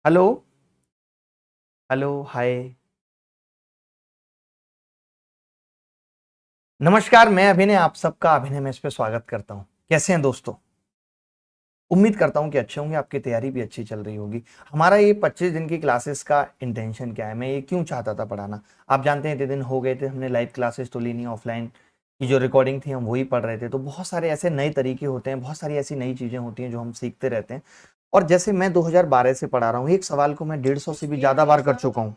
Hello. Hello, हाय। नमस्कार, मैं अभिनय, आप सबका अभिनय में इस पे स्वागत करता हूँ। कैसे हैं दोस्तों? उम्मीद करता हूँ कि अच्छे होंगे, आपकी तैयारी भी अच्छी चल रही होगी। हमारा ये 25 दिन की क्लासेस का इंटेंशन क्या है, मैं ये क्यों चाहता था पढ़ाना। आप जानते हैं इतने दिन हो गए थे, हमने लाइव क्लासेस तो ली नहीं, ऑफलाइन की जो रिकॉर्डिंग थी हम वही पढ़ रहे थे। तो बहुत सारे ऐसे नए तरीके होते हैं, बहुत सारी ऐसी नई चीजें होती हैं जो हम सीखते रहते हैं। और जैसे मैं 2012 से पढ़ा रहा हूँ, एक सवाल को मैं 150 से भी ज्यादा बार कर चुका हूँ।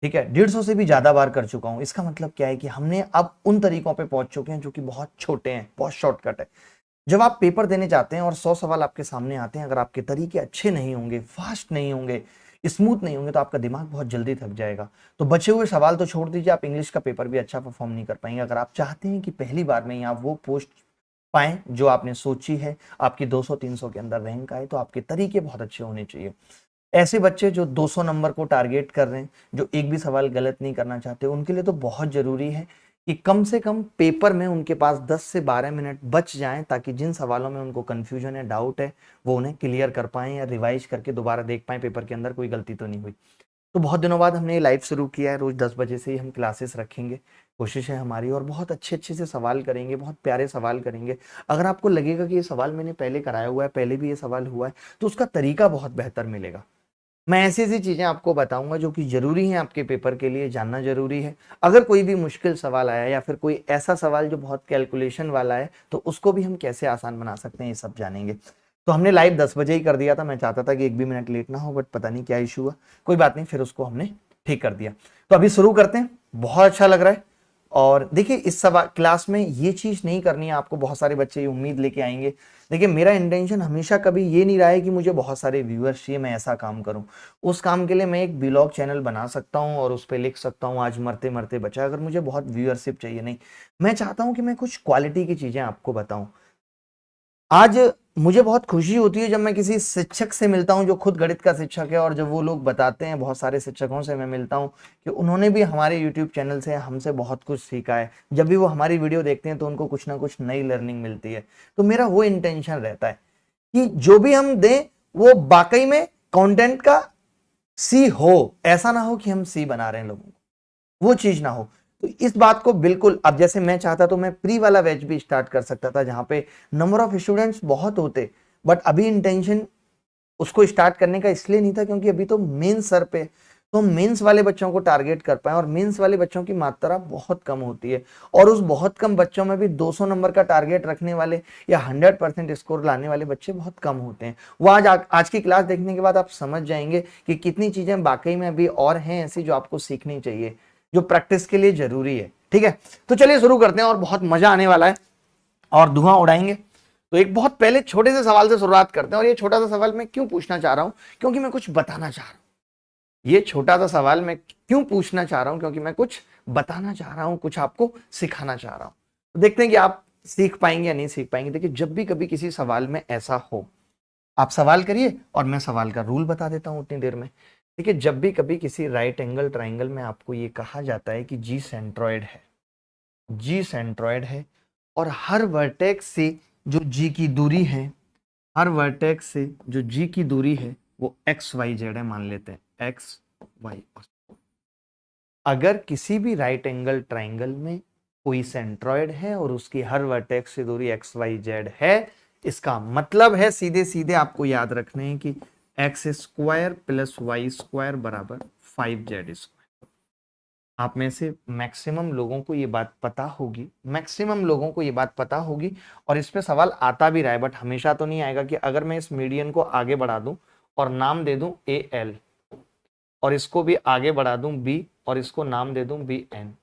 ठीक है, 150 से भी ज्यादा बार कर चुका हूं। इसका मतलब क्या है कि हमने अब उन तरीकों पे पहुंच चुके हैं जो कि बहुत छोटे हैं, बहुत शॉर्टकट है। जब आप पेपर देने जाते हैं और 100 सवाल आपके सामने आते हैं, अगर आपके तरीके अच्छे नहीं होंगे, फास्ट नहीं होंगे, स्मूथ नहीं होंगे, तो आपका दिमाग बहुत जल्दी थक जाएगा। तो बचे हुए सवाल तो छोड़ दीजिए, आप इंग्लिश का पेपर भी अच्छा परफॉर्म नहीं कर पाएंगे। अगर आप चाहते हैं कि पहली बार में ही आप वो पोस्ट पाएं जो आपने सोची है, आपकी 200-300 के अंदर रैंक आए, तो आपके तरीके बहुत अच्छे होने चाहिए। ऐसे बच्चे जो 200 नंबर को टारगेट कर रहे हैं, जो एक भी सवाल गलत नहीं करना चाहते, उनके लिए तो बहुत जरूरी है कि कम से कम पेपर में उनके पास 10 से 12 मिनट बच जाएं, ताकि जिन सवालों में उनको कंफ्यूजन है, डाउट है, वो उन्हें क्लियर कर पाएं या रिवाइज करके दोबारा देख पाएं पेपर के अंदर कोई गलती तो नहीं हुई। तो बहुत दिनों बाद हमने ये लाइव शुरू किया है, रोज 10 बजे से ही हम क्लासेस रखेंगे। कोशिश है हमारी, और बहुत अच्छे अच्छे से सवाल करेंगे, बहुत प्यारे सवाल करेंगे। अगर आपको लगेगा कि ये सवाल मैंने पहले कराया हुआ है, पहले भी ये सवाल हुआ है, तो उसका तरीका बहुत बेहतर मिलेगा। मैं ऐसी ऐसी चीजें आपको बताऊंगा जो कि जरूरी है, आपके पेपर के लिए जानना जरूरी है। अगर कोई भी मुश्किल सवाल आया या फिर कोई ऐसा सवाल जो बहुत कैलकुलेशन वाला है, तो उसको भी हम कैसे आसान बना सकते हैं, ये सब जानेंगे। तो हमने लाइव 10 बजे ही कर दिया था, मैं चाहता था कि एक भी मिनट लेट ना हो, बट पता नहीं क्या इशू हुआ। कोई बात नहीं, फिर उसको हमने ठीक कर दिया। तो अभी शुरू करते हैं, बहुत अच्छा लग रहा है। और देखिए, इस सवाल क्लास में ये चीज नहीं करनी है आपको। बहुत सारे बच्चे ये उम्मीद लेके आएंगे। देखिए, मेरा इंटेंशन हमेशा कभी ये नहीं रहा है कि मुझे बहुत सारे व्यूअर्स चाहिए, मैं ऐसा काम करूं। उस काम के लिए मैं एक ब्लॉग चैनल बना सकता हूं और उस पर लिख सकता हूं आज मरते मरते बचा। अगर मुझे बहुत व्यूअरशिप चाहिए, नहीं, मैं चाहता हूं कि मैं कुछ क्वालिटी की चीजें आपको बताऊं। आज मुझे बहुत खुशी होती है जब मैं किसी शिक्षक से मिलता हूं जो खुद गणित का शिक्षक है, और जब वो लोग बताते हैं, बहुत सारे शिक्षकों से मैं मिलता हूं कि उन्होंने भी हमारे यूट्यूब चैनल से हमसे बहुत कुछ सीखा है। जब भी वो हमारी वीडियो देखते हैं तो उनको कुछ ना कुछ नई लर्निंग मिलती है। तो मेरा वो इंटेंशन रहता है कि जो भी हम दें वो वाकई में कंटेंट का सी हो। ऐसा ना हो कि हम सी बना रहे हैं लोगों को, वो चीज ना हो। तो इस बात को बिल्कुल, अब जैसे मैं चाहता तो मैं प्री वाला बैच भी स्टार्ट कर सकता था, जहां पे नंबर ऑफ स्टूडेंट्स बहुत होते। बट अभी इंटेंशन उसको स्टार्ट करने का इसलिए नहीं था क्योंकि अभी तो मेंस सर पे, तो हम मेंस वाले बच्चों को टारगेट कर पाए। और मेंस वाले बच्चों की मात्रा बहुत कम होती है, और उस बहुत कम बच्चों में भी 200 नंबर का टारगेट रखने वाले या 100% स्कोर लाने वाले बच्चे बहुत कम होते हैं। वो आज की क्लास देखने के बाद आप समझ जाएंगे कि कितनी चीजें वाकई में अभी और हैं ऐसी जो आपको सीखनी चाहिए, जो प्रैक्टिस के लिए जरूरी है। ठीक है, तो चलिए शुरू करते हैं, और बहुत मजा आने वाला है और धुआं उड़ाएंगे। तो एक बहुत पहले छोटे से सवाल से शुरुआत करते हैं। और ये छोटा सा सवाल मैं क्यों पूछना चाह रहा हूं? क्योंकि मैं कुछ बताना चाह रहा हूं। ये छोटा सा सवाल मैं क्यों पूछना चाह रहा हूं? क्योंकि मैं कुछ बताना चाह रहा हूं, कुछ आपको सिखाना चाह रहा हूं। तो देखते हैं कि आप सीख पाएंगे या नहीं सीख पाएंगे। देखिए, जब भी कभी किसी सवाल में ऐसा हो, आप सवाल करिए और मैं सवाल का रूल बता देता हूं उतनी देर में। देखिए, जब भी कभी किसी राइट एंगल ट्राइंगल में आपको ये कहा जाता है कि जी सेंट्रॉइड है, जी सेंट्रॉइड है, और हर वर्टेक्स से जो जी की दूरी है, हर वर्टेक्स से जो जी की दूरी है वो एक्स वाई जेड है, मान लेते हैं एक्स वाई। अगर किसी भी राइट एंगल ट्राइंगल में कोई सेंट्रॉइड है और उसकी हर वर्टेक्स से दूरी एक्स वाई जेड है, इसका मतलब है, सीधे सीधे आपको याद रखने हैं कि x square plus y square बराबर 5z²। आप में से मैक्सिमम लोगों को ये बात पता होगी, मैक्सिमम लोगों को ये बात पता होगी, और इस पे सवाल आता भी रहा है, बट हमेशा तो नहीं आएगा कि अगर मैं इस मीडियन को आगे बढ़ा दूं और नाम दे दूं ए एल, और इसको भी आगे बढ़ा दूं बी और इसको नाम दे दूं बी एन,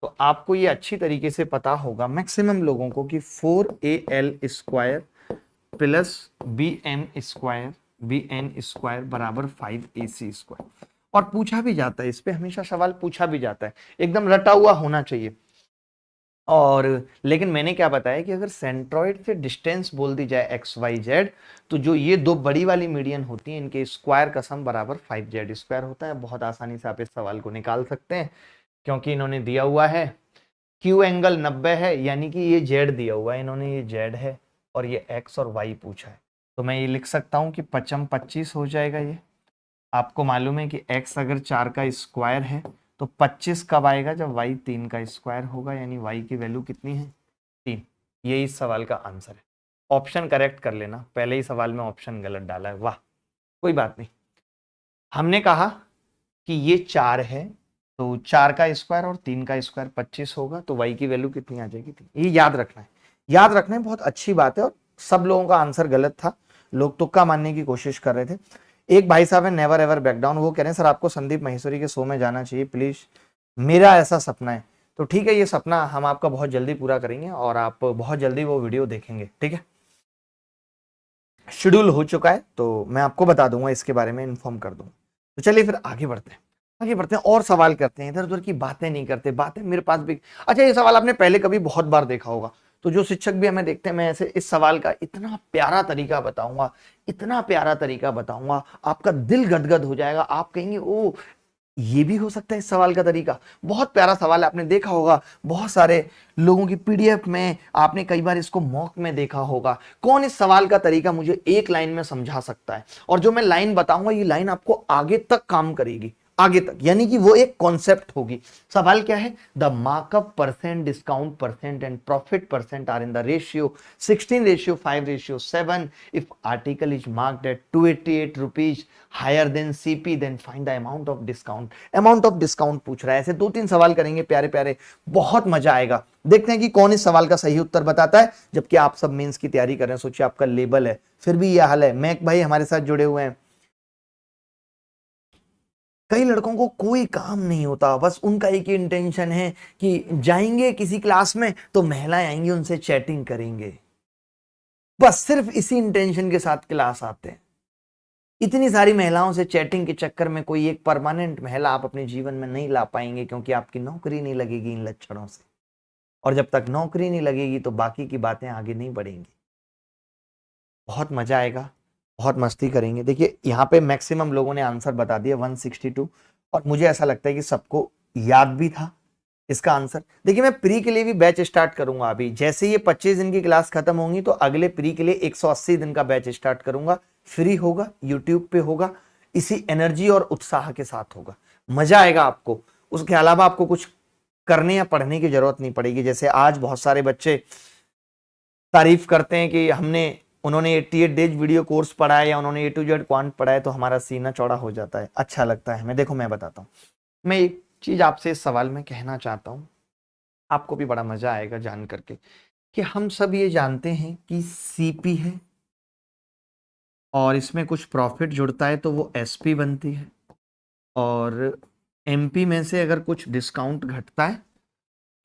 तो आपको ये अच्छी तरीके से पता होगा मैक्सिमम लोगों को कि 4al² प्लस bm² बराबर 5ac²। और पूछा भी जाता है, इस पे हमेशा सवाल पूछा भी जाता है, एकदम रटा हुआ होना चाहिए। और लेकिन मैंने क्या बताया कि अगर सेंट्रॉइड से डिस्टेंस बोल दी जाए एक्स वाई जेड, तो जो ये दो बड़ी वाली मीडियन होती है, इनके स्क्वायर का सम बराबर 5z² होता है। बहुत आसानी से आप इस सवाल को निकाल सकते हैं, क्योंकि इन्होंने दिया हुआ है क्यू एंगल 90 है, यानी कि ये जेड दिया हुआ है, इन्होंने ये जेड है और ये एक्स और वाई पूछा है। तो मैं ये लिख सकता हूं कि 5×25 हो जाएगा ये, आपको मालूम है कि x अगर 4 का स्क्वायर है तो 25 कब आएगा, जब y 3 का स्क्वायर होगा, यानी y की वैल्यू कितनी है 3। ये इस सवाल का आंसर है। ऑप्शन करेक्ट कर लेना, पहले ही सवाल में ऑप्शन गलत डाला है, वाह कोई बात नहीं। हमने कहा कि ये 4 है तो 4 का स्क्वायर और 3 का स्क्वायर 25 होगा, तो y की वैल्यू कितनी आ जाएगी 3। ये याद रखना है, याद रखना है, बहुत अच्छी बात है। और सब लोगों का आंसर गलत था, लोग तुक्का मानने की कोशिश कर रहे थे। एक भाई साहब है नेवर एवर बैक डाउन, वो कह रहे हैं सर आपको संदीप माहेश्वरी के शो में जाना चाहिए प्लीज, मेरा ऐसा सपना है। तो ठीक है, ये सपना हम आपका बहुत जल्दी पूरा करेंगे और आप बहुत जल्दी वो वीडियो देखेंगे, ठीक है। शेड्यूल हो चुका है तो मैं आपको बता दूंगा, इसके बारे में इन्फॉर्म कर दूंगा। तो चलिए फिर आगे बढ़ते हैं, आगे बढ़ते हैं और सवाल करते हैं। इधर उधर की बातें नहीं करते, बातें मेरे पास भी। अच्छा, ये सवाल आपने पहले कभी बहुत बार देखा होगा, तो जो शिक्षक भी हमें देखते हैं, मैं ऐसे इस सवाल का इतना प्यारा तरीका बताऊंगा, इतना प्यारा तरीका बताऊंगा, आपका दिल गदगद हो जाएगा। आप कहेंगे ओ ये भी हो सकता है इस सवाल का तरीका। बहुत प्यारा सवाल है, आपने देखा होगा बहुत सारे लोगों की पीडीएफ में, आपने कई बार इसको मॉक में देखा होगा। कौन इस सवाल का तरीका मुझे एक लाइन में समझा सकता है? और जो मैं लाइन बताऊंगा ये लाइन आपको आगे तक काम करेगी, आगे तक, यानी कि वो एक कॉन्सेप्ट होगी। सवाल क्या है? The markup percent, discount percent and profit percent are in the ratio 16:5:7 if article is marked at 288 rupees higher than CP, then find the amount of discount. Amount of discount पूछ रहा है। ऐसे 2-3 सवाल करेंगे प्यारे प्यारे, बहुत मजा आएगा। देखते हैं कि कौन इस सवाल का सही उत्तर बताता है, जबकि आप सब मेंस की तैयारी कर रहे हैं। सोचिए आपका लेवल है, फिर भी यह हाल है। मैक भाई हमारे साथ जुड़े हुए हैं। कई लड़कों को कोई काम नहीं होता, बस उनका एक ही इंटेंशन है कि जाएंगे किसी क्लास में तो महिलाएं आएंगी, उनसे चैटिंग करेंगे, बस सिर्फ इसी इंटेंशन के साथ क्लास आते हैं। इतनी सारी महिलाओं से चैटिंग के चक्कर में कोई एक परमानेंट महिला आप अपने जीवन में नहीं ला पाएंगे, क्योंकि आपकी नौकरी नहीं लगेगी इन लक्षणों से। और जब तक नौकरी नहीं लगेगी तो बाकी की बातें आगे नहीं बढ़ेंगी। बहुत मजा आएगा, बहुत मस्ती करेंगे। देखिए यहाँ पे मैक्सिमम लोगों ने आंसर बता दिया 162, और मुझे ऐसा लगता है कि सबको याद भी था इसका आंसर। देखिए मैं प्री के लिए भी बैच स्टार्ट करूंगा अभी, जैसे ये 25 दिन की क्लास खत्म होंगी तो अगले प्री के लिए 180 दिन का बैच स्टार्ट करूंगा। फ्री होगा, यूट्यूब पे होगा, इसी एनर्जी और उत्साह के साथ होगा, मजा आएगा आपको। उसके अलावा आपको कुछ करने या पढ़ने की जरूरत नहीं पड़ेगी। जैसे आज बहुत सारे बच्चे तारीफ करते हैं कि उन्होंने 88 डेज वीडियो कोर्स पढ़ा है या उन्होंने A to Z क्वांट पढ़ा है, तो हमारा सीना चौड़ा हो जाता है, अच्छा लगता है हमें। देखो मैं बताता हूँ, मैं एक चीज आपसे इस सवाल में कहना चाहता हूँ, आपको भी बड़ा मजा आएगा जान करके, कि हम सब ये जानते हैं कि सीपी है और इसमें कुछ प्रॉफिट जुड़ता है तो वो एसपी बनती है, और एमपी में से अगर कुछ डिस्काउंट घटता है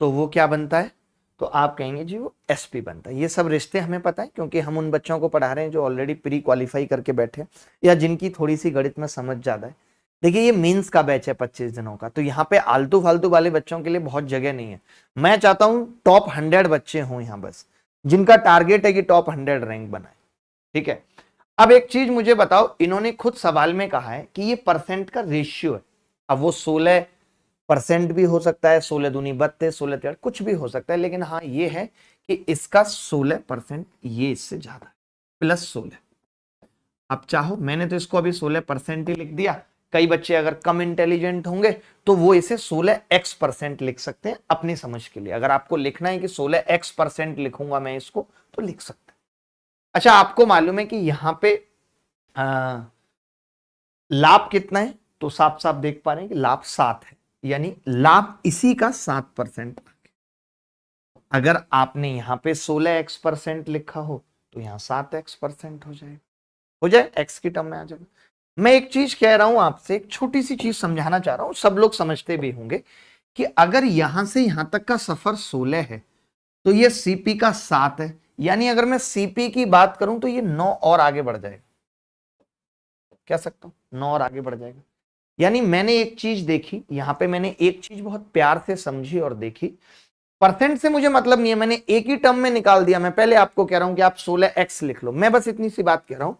तो वो क्या बनता है, तो आप कहेंगे जी वो एसपी बनता है। ये सब रिश्ते हमें पता है, क्योंकि हम उन बच्चों को पढ़ा रहे हैं जो ऑलरेडी प्री क्वालिफाई करके बैठे या जिनकी थोड़ी सी गणित में समझ ज्यादा है। देखिए ये मेंस का बैच है 25 दिनों का, तो यहाँ पे आलतू फालतू वाले बच्चों के लिए बहुत जगह नहीं है। मैं चाहता हूँ टॉप 100 बच्चे हों यहाँ, बस जिनका टारगेट है कि टॉप 100 रैंक बनाए, ठीक है। अब एक चीज मुझे बताओ, इन्होंने खुद सवाल में कहा है कि ये परसेंट का रेशियो है। अब वो 16% भी हो सकता है, 16 दूनी 32, 16 13 कुछ भी हो सकता है, लेकिन हाँ ये है कि इसका 16% ये इससे ज्यादा है, +16। अब चाहो, मैंने तो इसको अभी 16% ही लिख दिया। कई बच्चे अगर कम इंटेलिजेंट होंगे तो वो इसे 16x% लिख सकते हैं अपनी समझ के लिए। अगर आपको लिखना है कि 16x% लिखूंगा मैं इसको, तो लिख सकते हैं। अच्छा, आपको मालूम है कि यहाँ पे लाभ कितना है, तो साफ साफ देख पा रहे हैं कि लाभ 7 है, यानी लाभ इसी का 7%। अगर आपने यहाँ पे 16x% लिखा हो तो यहाँ 7x% हो जाएगा, हो जाए x की टर्म में आ जाएगा। मैं एक चीज कह रहा हूं आपसे, एक छोटी सी चीज समझाना चाह रहा हूं, सब लोग समझते भी होंगे कि अगर यहां से यहां तक का सफर 16 है तो ये सीपी का 7 है, यानी अगर मैं सीपी की बात करूं तो ये 9 और आगे बढ़ जाएगा। कह सकता हूं 9 और आगे बढ़ जाएगा। यानी मैंने एक चीज देखी यहां पे, मैंने एक चीज बहुत प्यार से समझी और देखी। परसेंट से मुझे मतलब नहीं है, मैंने एक ही टर्म में निकाल दिया। मैं पहले आपको कह रहा हूं कि आप 16x लिख लो, मैं बस इतनी सी बात कह रहा हूं,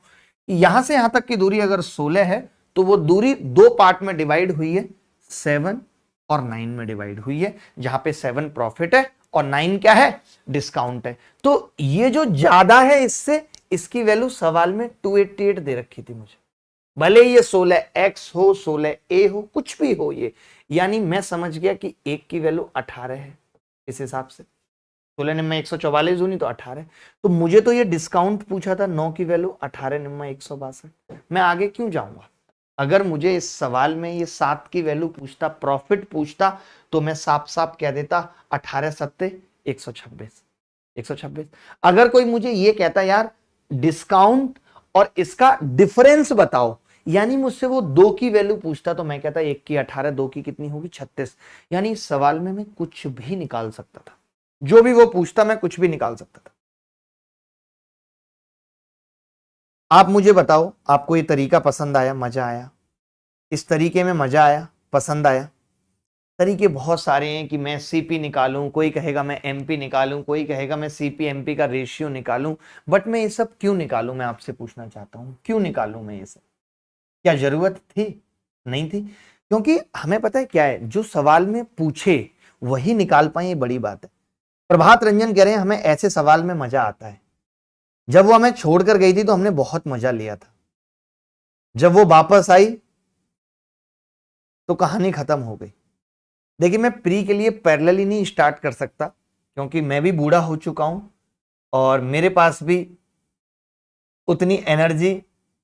यहां से यहां तक की दूरी अगर 16 है तो वो दूरी 2 पार्ट में डिवाइड हुई है, 7 और 9 में डिवाइड हुई है, जहां पे 7 प्रॉफिट है और 9 क्या है, डिस्काउंट है। तो ये जो ज्यादा है इससे, इसकी वैल्यू सवाल में 288 दे रखी थी मुझे, भले ये 16x हो 16a हो कुछ भी हो ये, यानी मैं समझ गया कि 1 की वैल्यू 18 है। इस हिसाब से 16 निम्मा 144 दूनी तो 18। तो मुझे तो ये डिस्काउंट पूछा था 9 की वैल्यू 18 निम्मा 162। मैं आगे क्यों जाऊंगा? अगर मुझे इस सवाल में ये 7 की वैल्यू पूछता, प्रॉफिट पूछता, तो मैं साफ साफ कह देता 18 सत्ते 126 126। अगर कोई मुझे ये कहता यार डिस्काउंट और इसका डिफरेंस बताओ, यानी मुझसे वो 2 की वैल्यू पूछता, तो मैं कहता 1 की 18 2 की कितनी होगी 36। यानी इस सवाल में मैं कुछ भी निकाल सकता था, जो भी वो पूछता मैं कुछ भी निकाल सकता था। आप मुझे बताओ, आपको ये तरीका पसंद आया, मजा आया? इस तरीके में मजा आया, पसंद आया? तरीके बहुत सारे हैं कि मैं सीपी निकालूं, कोई कहेगा मैं एमपी निकालूं, कोई कहेगा मैं सीपी एमपी का रेशियो निकालूं। बट मैं ये सब क्यों निकालूं, मैं आपसे पूछना चाहता हूं, क्यों निकालूं मैं ये सब? क्या जरूरत थी? नहीं थी। क्योंकि हमें पता है क्या है, जो सवाल में पूछे वही निकाल पाए, ये बड़ी बात है। प्रभात रंजन कह रहे हैं हमें ऐसे सवाल में मजा आता है। जब वो हमें छोड़कर गई थी तो हमने बहुत मजा लिया था, जब वो वापस आई तो कहानी खत्म हो गई। देखिए मैं प्री के लिए पैरेलली नहीं स्टार्ट कर सकता, क्योंकि मैं भी बूढ़ा हो चुका हूं और मेरे पास भी उतनी एनर्जी,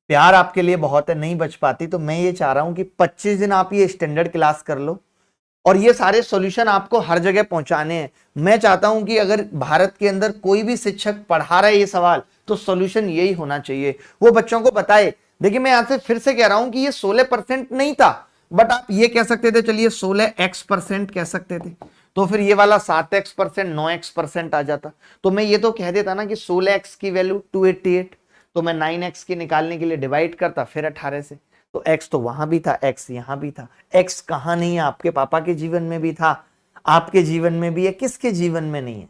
प्यार आपके लिए बहुत है, नहीं बच पाती। तो मैं ये चाह रहा हूं कि 25 दिन आप ये स्टैंडर्ड क्लास कर लो और ये सारे सॉल्यूशन आपको हर जगह पहुंचाने हैं। मैं चाहता हूं कि अगर भारत के अंदर कोई भी शिक्षक पढ़ा रहा है ये सवाल, तो सॉल्यूशन यही होना चाहिए, वो बच्चों को बताए। देखिए मैं यहां से फिर से कह रहा हूं कि ये 16% नहीं था, बट आप ये कह सकते थे, चलिए 16x% कह सकते थे, तो फिर ये वाला 7x%, 9x% आ जाता। तो मैं ये तो कह देता ना कि 16x की वैल्यू 288, तो मैं 9x की निकालने के लिए डिवाइड करता फिर 18 से। तो x तो वहां भी था, x यहां भी था। x कहां नहीं है? आपके पापा के जीवन में भी था, आपके जीवन में भी है, किसके जीवन में नहीं है?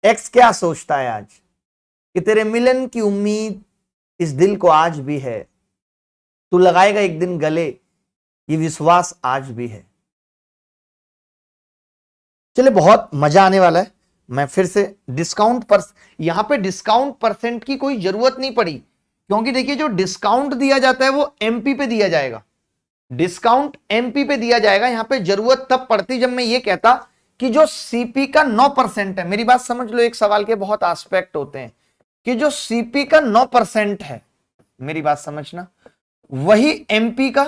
x क्या सोचता है आज कि तेरे मिलन की उम्मीद इस दिल को आज भी है, तू लगाएगा एक दिन गले, ये विश्वास आज भी है। चलिए बहुत मजा आने वाला है। मैं फिर से डिस्काउंट पर, यहां पे डिस्काउंट परसेंट की कोई जरूरत नहीं पड़ी, क्योंकि देखिए जो डिस्काउंट दिया जाता है वो एमपी पे दिया जाएगा, डिस्काउंट एमपी पे दिया जाएगा। यहां पे जरूरत तब पड़ती जब मैं ये कहता कि जो सीपी का 9% है। मेरी बात समझ लो, एक सवाल के बहुत एस्पेक्ट होते हैं, कि जो सीपी का 9% है, मेरी बात समझना, वही एमपी का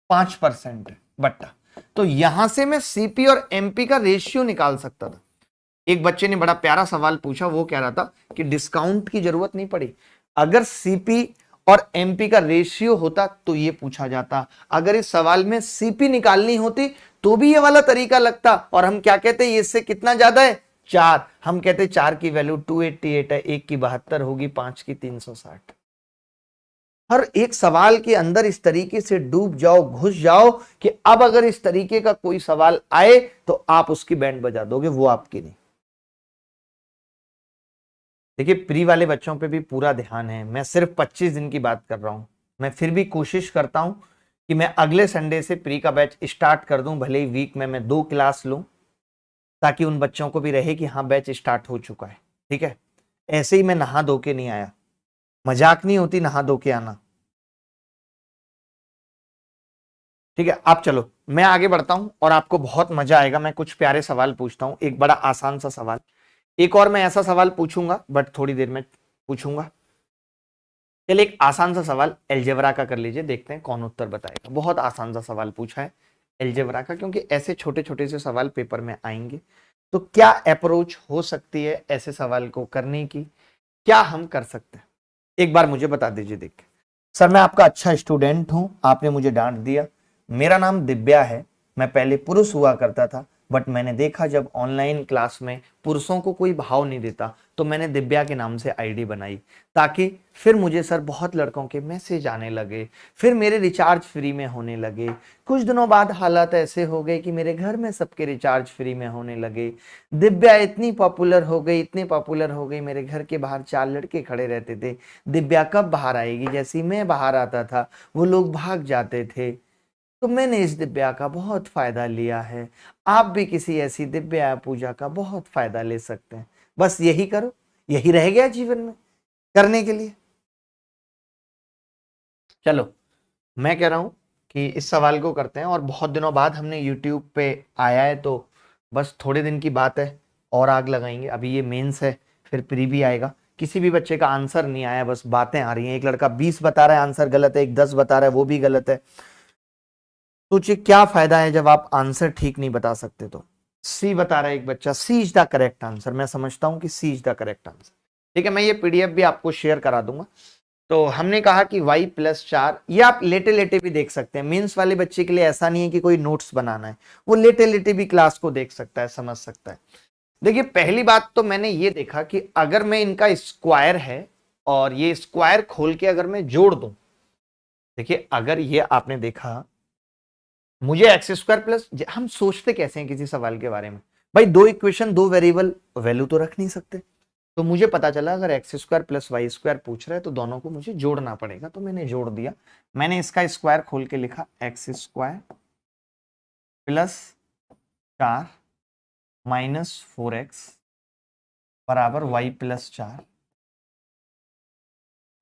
5% है बट्टा। तो यहां से मैं सीपी और एमपी का रेशियो निकाल सकता था। एक बच्चे ने बड़ा प्यारा सवाल पूछा, वो कह रहा था कि डिस्काउंट की जरूरत नहीं पड़ी, अगर सीपी और एमपी का रेशियो होता तो ये पूछा जाता। अगर इस सवाल में सीपी निकालनी होती तो भी ये वाला तरीका लगता। और हम क्या कहते हैं, इससे कितना ज्यादा है 4, हम कहते 4 की वैल्यू 288 है, 1 की 72 होगी, 5 की 360। हर एक सवाल के अंदर इस तरीके से डूब जाओ, घुस जाओ कि अब अगर इस तरीके का कोई सवाल आए तो आप उसकी बैंड बजा दोगे, वो आपकी नहीं। देखिए प्री वाले बच्चों पे भी पूरा ध्यान है, मैं सिर्फ 25 दिन की बात कर रहा हूं। मैं फिर भी कोशिश करता हूं कि मैं अगले संडे से प्री का बैच स्टार्ट कर दूं, भले ही वीक में मैं 2 क्लास लूं, ताकि उन बच्चों को भी रहे कि हाँ बैच स्टार्ट हो चुका है। ठीक है, ऐसे ही मैं नहा धो के नहीं आया, मजाक नहीं होती नहा धो के आना। ठीक है, आप चलो मैं आगे बढ़ता हूं और आपको बहुत मजा आएगा। मैं कुछ प्यारे सवाल पूछता हूं, एक बड़ा आसान सा सवाल, एक और मैं ऐसा सवाल पूछूंगा बट थोड़ी देर में पूछूंगा। चलिए एक आसान सा सवाल एलजेब्रा का कर लीजिए, देखते हैं कौन उत्तर बताएगा। बहुत आसान सा सवाल पूछा है एलजेब्रा का, क्योंकि ऐसे छोटे छोटे से सवाल पेपर में आएंगे। तो क्या अप्रोच हो सकती है ऐसे सवाल को करने की, क्या हम कर सकते हैं, एक बार मुझे बता दीजिए देख के। सर मैं आपका अच्छा स्टूडेंट हूं, आपने मुझे डांट दिया। मेरा नाम दिव्या है, मैं पहले पुरुष हुआ करता था, बट मैंने देखा जब ऑनलाइन क्लास में पुरुषों को कोई भाव नहीं देता, तो मैंने दिव्या के नाम से आईडी बनाई, ताकि फिर मुझे सर बहुत लड़कों के मैसेज आने लगे, फिर मेरे रिचार्ज फ्री में होने लगे। कुछ दिनों बाद हालात ऐसे हो गए कि मेरे घर में सबके रिचार्ज फ्री में होने लगे। दिव्या इतनी पॉपुलर हो गई, इतनी पॉपुलर हो गई, मेरे घर के बाहर 4 लड़के खड़े रहते थे, दिव्या कब बाहर आएगी। जैसे ही मैं बाहर आता था वो लोग भाग जाते थे। तो मैंने इस दिव्या का बहुत फायदा लिया है, आप भी किसी ऐसी दिव्या पूजा का बहुत फायदा ले सकते हैं। बस यही करो, यही रह गया जीवन में करने के लिए। चलो मैं कह रहा हूं कि इस सवाल को करते हैं, और बहुत दिनों बाद हमने YouTube पे आया है तो बस थोड़े दिन की बात है और आग लगाएंगे। अभी ये मेंस है, फिर प्री भी आएगा। किसी भी बच्चे का आंसर नहीं आया, बस बातें आ रही हैं। एक लड़का 20 बता रहा है आंसर गलत है, एक 10 बता रहा है वो भी गलत है। सोचिए क्या फायदा है जब आप आंसर ठीक नहीं बता सकते। तो सी बता रहा है एक बच्चा, सी इज द करेक्ट आंसर। मैं समझता हूं कि सी इज द करेक्ट आंसर। ठीक है, मैं ये पीडीएफ भी आपको शेयर करा दूंगा। तो हमने कहा कि y+4, ये आप लेटे लेटे भी देख सकते हैं। मीन्स वाले बच्चे के लिए ऐसा नहीं है कि कोई नोट्स बनाना है, वो लेटे लेटे भी क्लास को देख सकता है, समझ सकता है। देखिए पहली बात तो मैंने ये देखा कि अगर मैं इनका स्क्वायर है और ये स्क्वायर खोल के अगर मैं जोड़ दूं, देखिए अगर ये आपने देखा मुझे x² प्लस, हम सोचते कैसे हैं किसी सवाल के बारे में, भाई दो इक्वेशन दो वेरिएबल वैल्यू तो रख नहीं सकते। तो मुझे पता चला अगर x² प्लस y² पूछ रहा है तो दोनों को मुझे जोड़ना पड़ेगा, तो मैंने जोड़ दिया। मैंने इसका स्क्वायर खोल के लिखा x² प्लस 4 माइनस 4x बराबर y+4,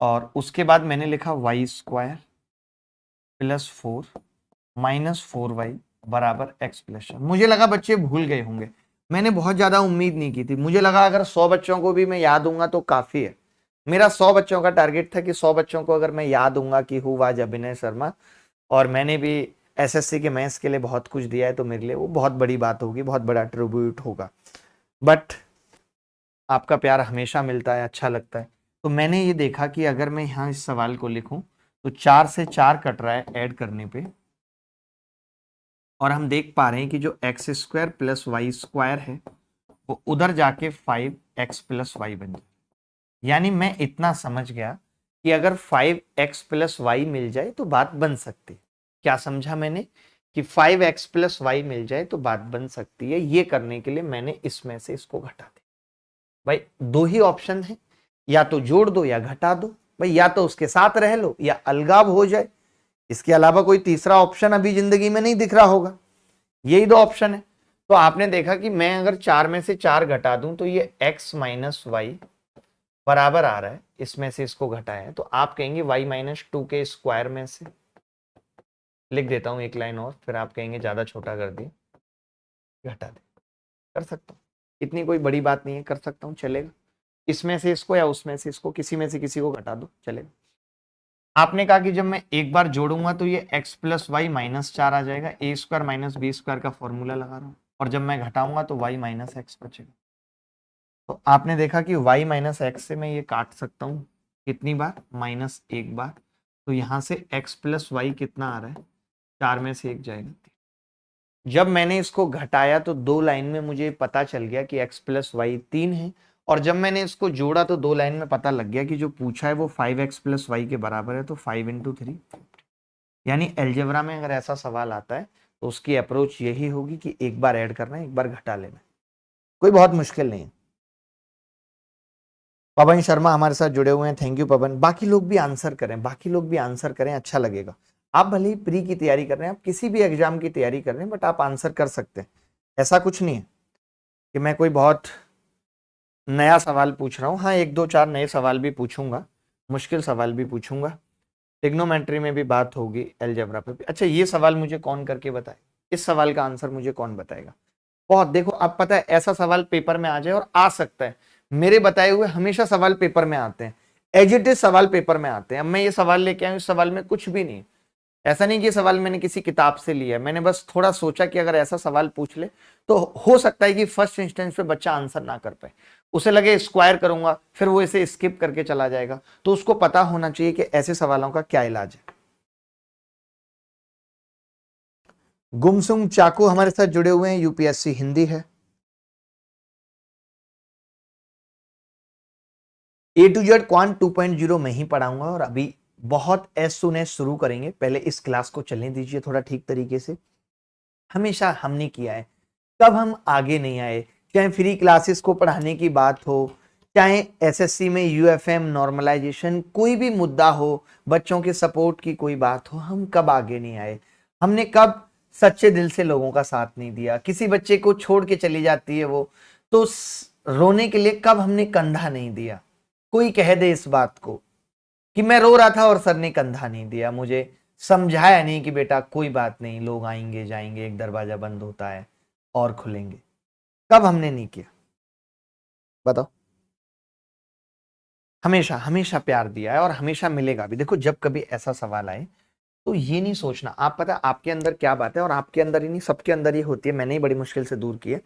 और उसके बाद मैंने लिखा y² प्लस 4 माइनस 4y बराबर x+4। मुझे लगा बच्चे भूल गए होंगे, मैंने बहुत ज्यादा उम्मीद नहीं की थी। मुझे लगा अगर 100 बच्चों को भी मैं याद दूंगा तो काफी है। मेरा 100 बच्चों का टारगेट था कि 100 बच्चों को अगर मैं याद दूंगा कि हु वाज अभिनय शर्मा, और मैंने भी एसएससी के मैथ्स के लिए बहुत कुछ दिया है, तो मेरे लिए वो बहुत बड़ी बात होगी, बहुत बड़ा ट्रिब्यूट होगा। बट आपका प्यार हमेशा मिलता है, अच्छा लगता है। तो मैंने ये देखा कि अगर मैं यहाँ इस सवाल को लिखूं तो 4 से 4 कट रहा है ऐड करने पे, और हम देख पा रहे हैं कि जो x² प्लस y² है वो उधर जाके 5x प्लस y बन जाए। यानी मैं इतना समझ गया कि अगर 5x प्लस y मिल जाए तो बात बन सकती है। क्या समझा मैंने कि 5x प्लस y मिल जाए तो बात बन सकती है। ये करने के लिए मैंने इसमें से इसको घटा दिया। भाई दो ही ऑप्शन है, या तो जोड़ दो या घटा दो। भाई या तो उसके साथ रह लो या अलगाव हो जाए, इसके अलावा कोई तीसरा ऑप्शन अभी जिंदगी में नहीं दिख रहा होगा। यही दो ऑप्शन है। तो आपने देखा कि मैं अगर 4 में से 4 घटा दूं तो ये x माइनस वाई बराबर आ रहा है, इसमें से इसको घटाया है तो आप कहेंगे y-2 के स्क्वायर में से, लिख देता हूं एक लाइन और, फिर आप कहेंगे ज्यादा छोटा कर दिए, घटा दे। कर सकता हूं, इतनी कोई बड़ी बात नहीं है, कर सकता हूं, चलेगा। इसमें से इसको या उसमें से इसको, किसी में से किसी को घटा दो, चलेगा। आपने कहा कि जब मैं एक बार जोड़ूंगा तो ये x प्लस वाई -4 आ जाएगा, a² माइनस b² का फॉर्मूला लगा रहा हूं, और जब मैं घटाऊंगा तो y माइनस एक्स बचेगा। तो आपने देखा कि y माइनस एक्स से मैं ये काट सकता हूँ कितनी बार, -1 बार। तो यहां से x प्लस वाई कितना आ रहा है, 4 में से 1 जाएगा। जब मैंने इसको घटाया तो 2 लाइन में मुझे पता चल गया कि x प्लस वाई 3 है, और जब मैंने इसको जोड़ा तो 2 लाइन में पता लग गया कि जो पूछा है वो 5x प्लस वाई के बराबर है, तो 5 × 3। यानी अलजेब्रा में अगर ऐसा सवाल आता है तो उसकी अप्रोच यही होगी कि एक बार ऐड करना है, एक बार घटा लेना, कोई बहुत मुश्किल नहीं है। पवन शर्मा हमारे साथ जुड़े हुए हैं, थैंक यू पवन। बाकी लोग भी आंसर करें, बाकी लोग भी आंसर करें, अच्छा लगेगा। आप भले ही प्री की तैयारी कर रहे हैं, आप किसी भी एग्जाम की तैयारी कर रहे हैं, बट आप आंसर कर सकते हैं। ऐसा कुछ नहीं है कि मैं कोई बहुत नया सवाल पूछ रहा हूँ। हाँ, 1 2 4 नए सवाल भी पूछूंगा, मुश्किल सवाल भी पूछूंगा, ट्रिग्नोमेट्री में भी बात होगी, अलजेब्रा पे भी। अच्छा, ये सवाल मुझे कौन करके बताए, इस सवाल का आंसर मुझे कौन बताएगा। बहुत देखो, आप पता है ऐसा सवाल पेपर में आ जाए, और आ सकता है, मेरे बताए हुए हमेशा सवाल पेपर में आते हैं, एज इट इज सवाल पेपर में आते हैं। अब मैं ये सवाल लेके आया हूं, इस सवाल में कुछ भी नहीं, ऐसा नहीं कि ये सवाल मैंने किसी किताब से लिया है, मैंने बस थोड़ा सोचा कि अगर ऐसा सवाल पूछ ले तो हो सकता है कि फर्स्ट इंस्टेंस पे बच्चा आंसर ना कर पाए, उसे लगे स्क्वायर करूंगा, फिर वो इसे स्किप करके चला जाएगा। तो उसको पता होना चाहिए कि ऐसे सवालों का क्या इलाज है। गुमसुम चाकू हमारे साथ जुड़े हुए हैं, यूपीएससी हिंदी है। A to Z क्वांट 2.0 में ही पढ़ाऊंगा, और अभी बहुत एज सुन एज शुरू करेंगे। पहले इस क्लास को चलने दीजिए थोड़ा ठीक तरीके से। हमेशा हमने किया है, कब हम आगे नहीं आए, चाहे फ्री क्लासेस को पढ़ाने की बात हो, चाहे एसएससी में यूएफएम नॉर्मलाइजेशन कोई भी मुद्दा हो, बच्चों के सपोर्ट की कोई बात हो, हम कब आगे नहीं आए। हमने कब सच्चे दिल से लोगों का साथ नहीं दिया। किसी बच्चे को छोड़ के चली जाती है वो, तो रोने के लिए कब हमने कंधा नहीं दिया। कोई कह दे इस बात को कि मैं रो रहा था और सर ने कंधा नहीं दिया, मुझे समझाया नहीं कि बेटा कोई बात नहीं, लोग आएंगे जाएंगे, एक दरवाजा बंद होता है और खुलेंगे। कब हमने नहीं किया बताओ? हमेशा हमेशा प्यार दिया है और हमेशा मिलेगा भी। देखो जब कभी ऐसा सवाल आए तो ये नहीं सोचना, आप पता है आपके अंदर क्या बात है, और आपके अंदर ही नहीं सबके अंदर ये होती है, मैंने ही बड़ी मुश्किल से दूर की है,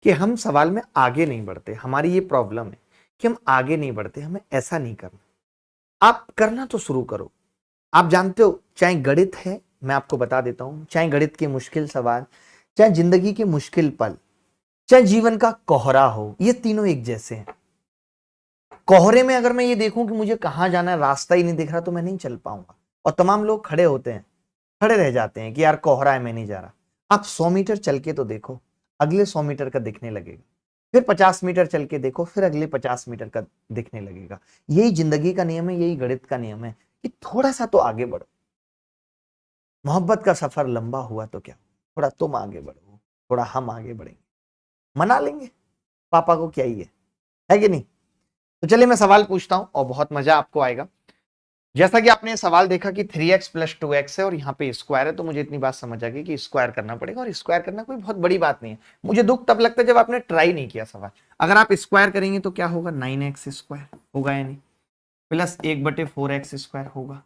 कि हम सवाल में आगे नहीं बढ़ते। हमारी ये प्रॉब्लम है कि हम आगे नहीं बढ़ते, हमें ऐसा नहीं करना। आप करना तो शुरू करो। आप जानते हो चाहे गणित है, मैं आपको बता देता हूं, चाहे गणित के मुश्किल सवाल, चाहे जिंदगी के मुश्किल पल, चाहे जीवन का कोहरा हो, ये तीनों एक जैसे हैं। कोहरे में अगर मैं ये देखूं कि मुझे कहां जाना है, रास्ता ही नहीं दिख रहा, तो मैं नहीं चल पाऊंगा। और तमाम लोग खड़े होते हैं, खड़े रह जाते हैं कि यार कोहरा है मैं नहीं जा रहा। आप 100 मीटर चल के तो देखो, अगले 100 मीटर का दिखने लगेगा। फिर 50 मीटर चल के देखो, फिर अगले 50 मीटर का दिखने लगेगा। यही जिंदगी का नियम है, यही गणित का नियम है कि थोड़ा सा तो आगे बढ़ो। मोहब्बत का सफर लंबा हुआ तो क्या, थोड़ा तुम आगे बढ़ो, थोड़ा हम आगे बढ़ेंगे, मना लेंगे, पापा को क्या ही है कि नहीं? तो चलिए मैं सवाल पूछता हूं और बहुत मजा आपको आएगा। जैसा कि आपने सवाल देखा कि 3x प्लस 2x है और यहाँ पे स्क्वायर है, तो मुझे इतनी बात समझ आ गई कि स्क्वायर करना पड़ेगा, और स्क्वायर करना कोई बहुत बड़ी बात नहीं है। मुझे दुख तब लगता है जब आपने ट्राई नहीं किया सवाल। अगर आप स्क्वायर करेंगे तो क्या होगा, 9x स्क्वायर होगा, यानी प्लस 1/4x स्क्वायर होगा।